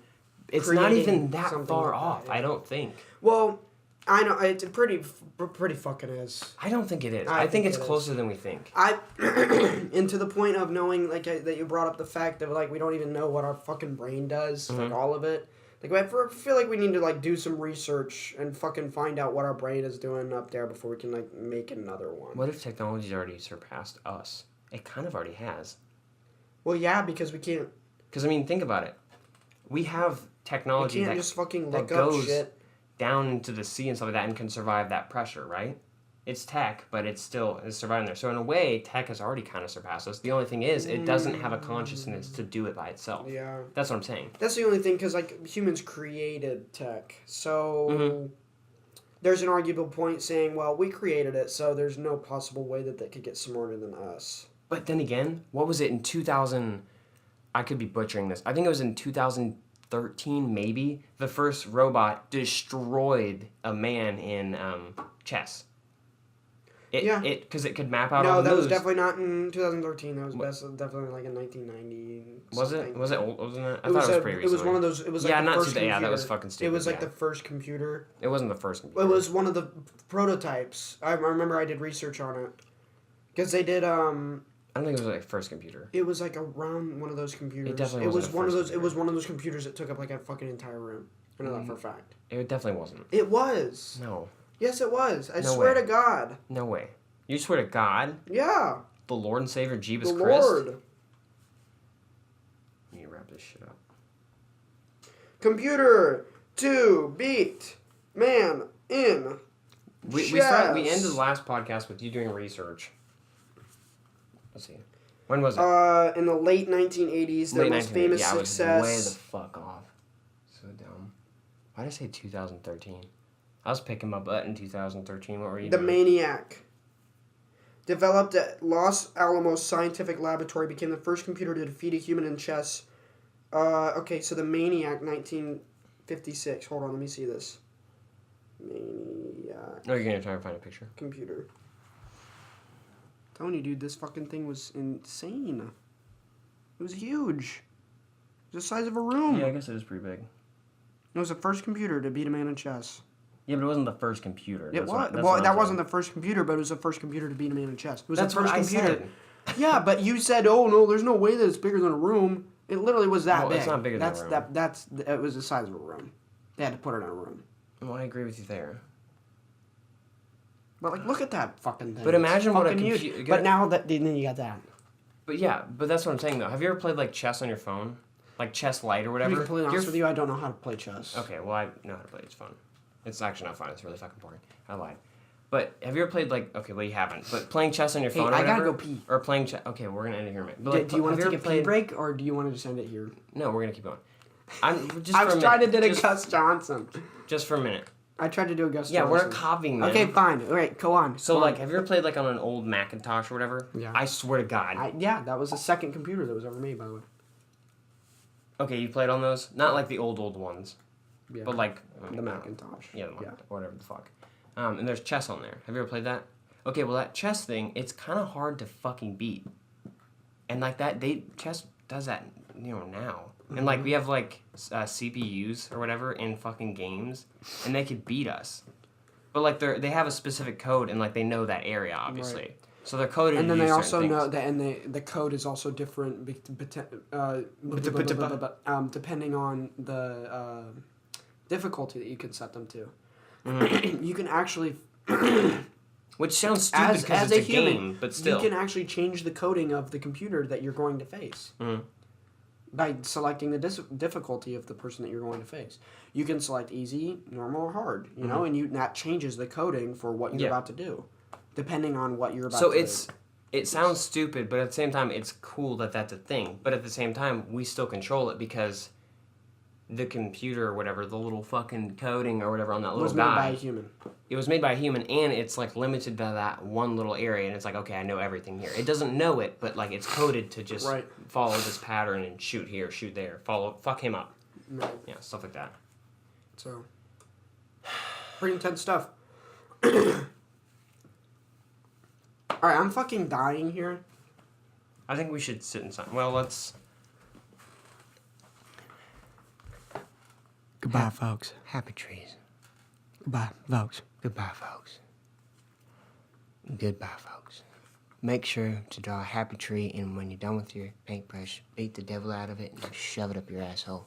It's not even that far like off, that, yeah. I don't think. Well, I know, it's pretty fucking is. I don't think it is. I think it's closer than we think. And to the point of knowing, like, that you brought up the fact that, like, we don't even know what our fucking brain does, like, all of it. Like, I feel like we need to, like, do some research and fucking find out what our brain is doing up there before we can, like, make another one. What if technology's already surpassed us? It kind of already has. Well, yeah, because we can't... Because, I mean, think about it. We have technology that just fucking look that goes up shit down into the sea and stuff like that and can survive that pressure, right? It's tech, but it's surviving there. So in a way, tech has already kind of surpassed us. The only thing is, it doesn't have a consciousness to do it by itself. Yeah. That's what I'm saying. That's the only thing, because, like, humans created tech. So there's an arguable point saying, well, we created it, so there's no possible way that they could get smarter than us. But then again, what was it in 2000... I could be butchering this. I think it was in 2013, maybe. The first robot destroyed a man in chess. Because it could map out all the moves. No, that was definitely not in 2013. That was definitely like in 1990. Was it? Was it old? Wasn't it? I thought it was pretty recent. It was one of those. It was like the first computer. Yeah, that was fucking stupid. It was like the first computer. It wasn't the first computer. It was one of the prototypes. I remember I did research on it. Because they did... I don't think it was like first computer. It was like around one of those computers. It definitely wasn't one of those. It was one of those computers that took up like a fucking entire room. I know that for a fact. It definitely wasn't. It was. No. Yes, it was. I swear to God. No way. You swear to God? Yeah. The Lord and Savior Jeebus Christ? The Lord. You need to wrap this shit up. Computer to beat man in we ended the last podcast with you doing research. Let's see. When was it? In the late 1980s, their most famous success. I was way the fuck off. So dumb. Why did I say 2013? I was picking my butt in 2013. What were you doing? The Maniac. Developed at Los Alamos Scientific Laboratory, became the first computer to defeat a human in chess. Okay, so the Maniac, 1956. Hold on, let me see this. Maniac. Oh, you're going to try and find a picture? Computer. Telling you, dude, this fucking thing was insane. It was huge. It was the size of a room. Yeah, I guess it is pretty big. It was the first computer to beat a man in chess. Yeah, but it wasn't the first computer. It was. Well, that wasn't the first computer, but it was the first computer to beat a man in chess. It was That's the first what I computer. said. Yeah, but you said, "Oh no, there's no way that it's bigger than a room." It literally was that big. It's not bigger than a room. It was the size of a room. They had to put it in a room. Well, I agree with you there. But like, look at that fucking thing. But imagine it's what a fucking computer. huge. But now that then you got that. But yeah, but that's what I'm saying though. Have you ever played like chess on your phone, like Chess Lite or whatever? To be completely honest with you, I don't know how to play chess. Okay, well I know how to play. It's fun. It's actually not fun. It's really fucking boring. I lied. But have you ever played like okay, well you haven't. But playing chess on your phone or whatever. I gotta go pee. Or playing chess. Okay, we're gonna end it here, man. But like, do you want to take a pee break or do you want to just end it here? No, we're gonna keep going. I was trying to do a Gus Johnson. Just for a minute. I tried to do a Gus Johnson. Yeah, we're copying them. Okay, fine. All right, go on. So, like, have you ever played, like, on an old Macintosh or whatever? Yeah. I swear to God. Yeah, that was the second computer that was ever made, by the way. Okay, you played on those? Not, like, the old ones. Yeah. But, like... the Macintosh. Yeah, whatever the fuck. And there's chess on there. Have you ever played that? Okay, well, that chess thing, it's kind of hard to fucking beat. And, like, chess does that, now. Mm-hmm. And, like, we have, like, CPUs or whatever in fucking games, and they could beat us. But, like, they have a specific code, and, like, they know that area, obviously. Right. So they're coded and to then do they also things. know that, and the code is also different depending on the difficulty that you can set them to. Mm-hmm. You can actually... Which sounds stupid because it's a game, but still. You can actually change the coding of the computer that you're going to face. Mm-hmm. By selecting the difficulty of the person that you're going to face. You can select easy, normal, or hard, you know, and that changes the coding for what you're about to do, depending on what you're about to do. So it sounds stupid, but at the same time, it's cool that that's a thing. But at the same time, we still control it because the computer or whatever, the little fucking coding or whatever on that little guy. Was made by a human. It was made by a human, and it's, like, limited to that one little area, and it's like, okay, I know everything here. It doesn't know it, but, like, it's coded to just follow this pattern and shoot here, shoot there, fuck him up. Right. Yeah, stuff like that. So, pretty intense stuff. Alright, I'm fucking dying here. I think we should sit in silence. Well, let's... Goodbye, folks. Happy trees. Goodbye, folks. Goodbye, folks. Goodbye, folks. Make sure to draw a happy tree, and when you're done with your paintbrush, beat the devil out of it and shove it up your asshole.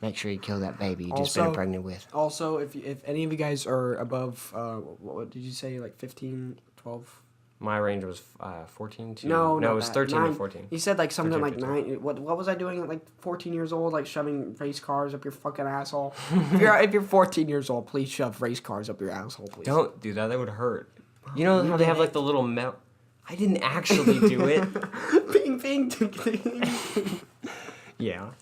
Make sure you kill that baby you just been pregnant with. Also, if any of you guys are above, what did you say, like 15, 12? My range was 14 to... No, it was 13 9, to 14. You said like something 13, like 9. What was I doing at like 14 years old? Like shoving race cars up your fucking asshole? if you're 14 years old, please shove race cars up your asshole, please. Don't do that. That would hurt. You know how they have like the little metal... I didn't actually do it. Bing, bing, ding, ding. Yeah.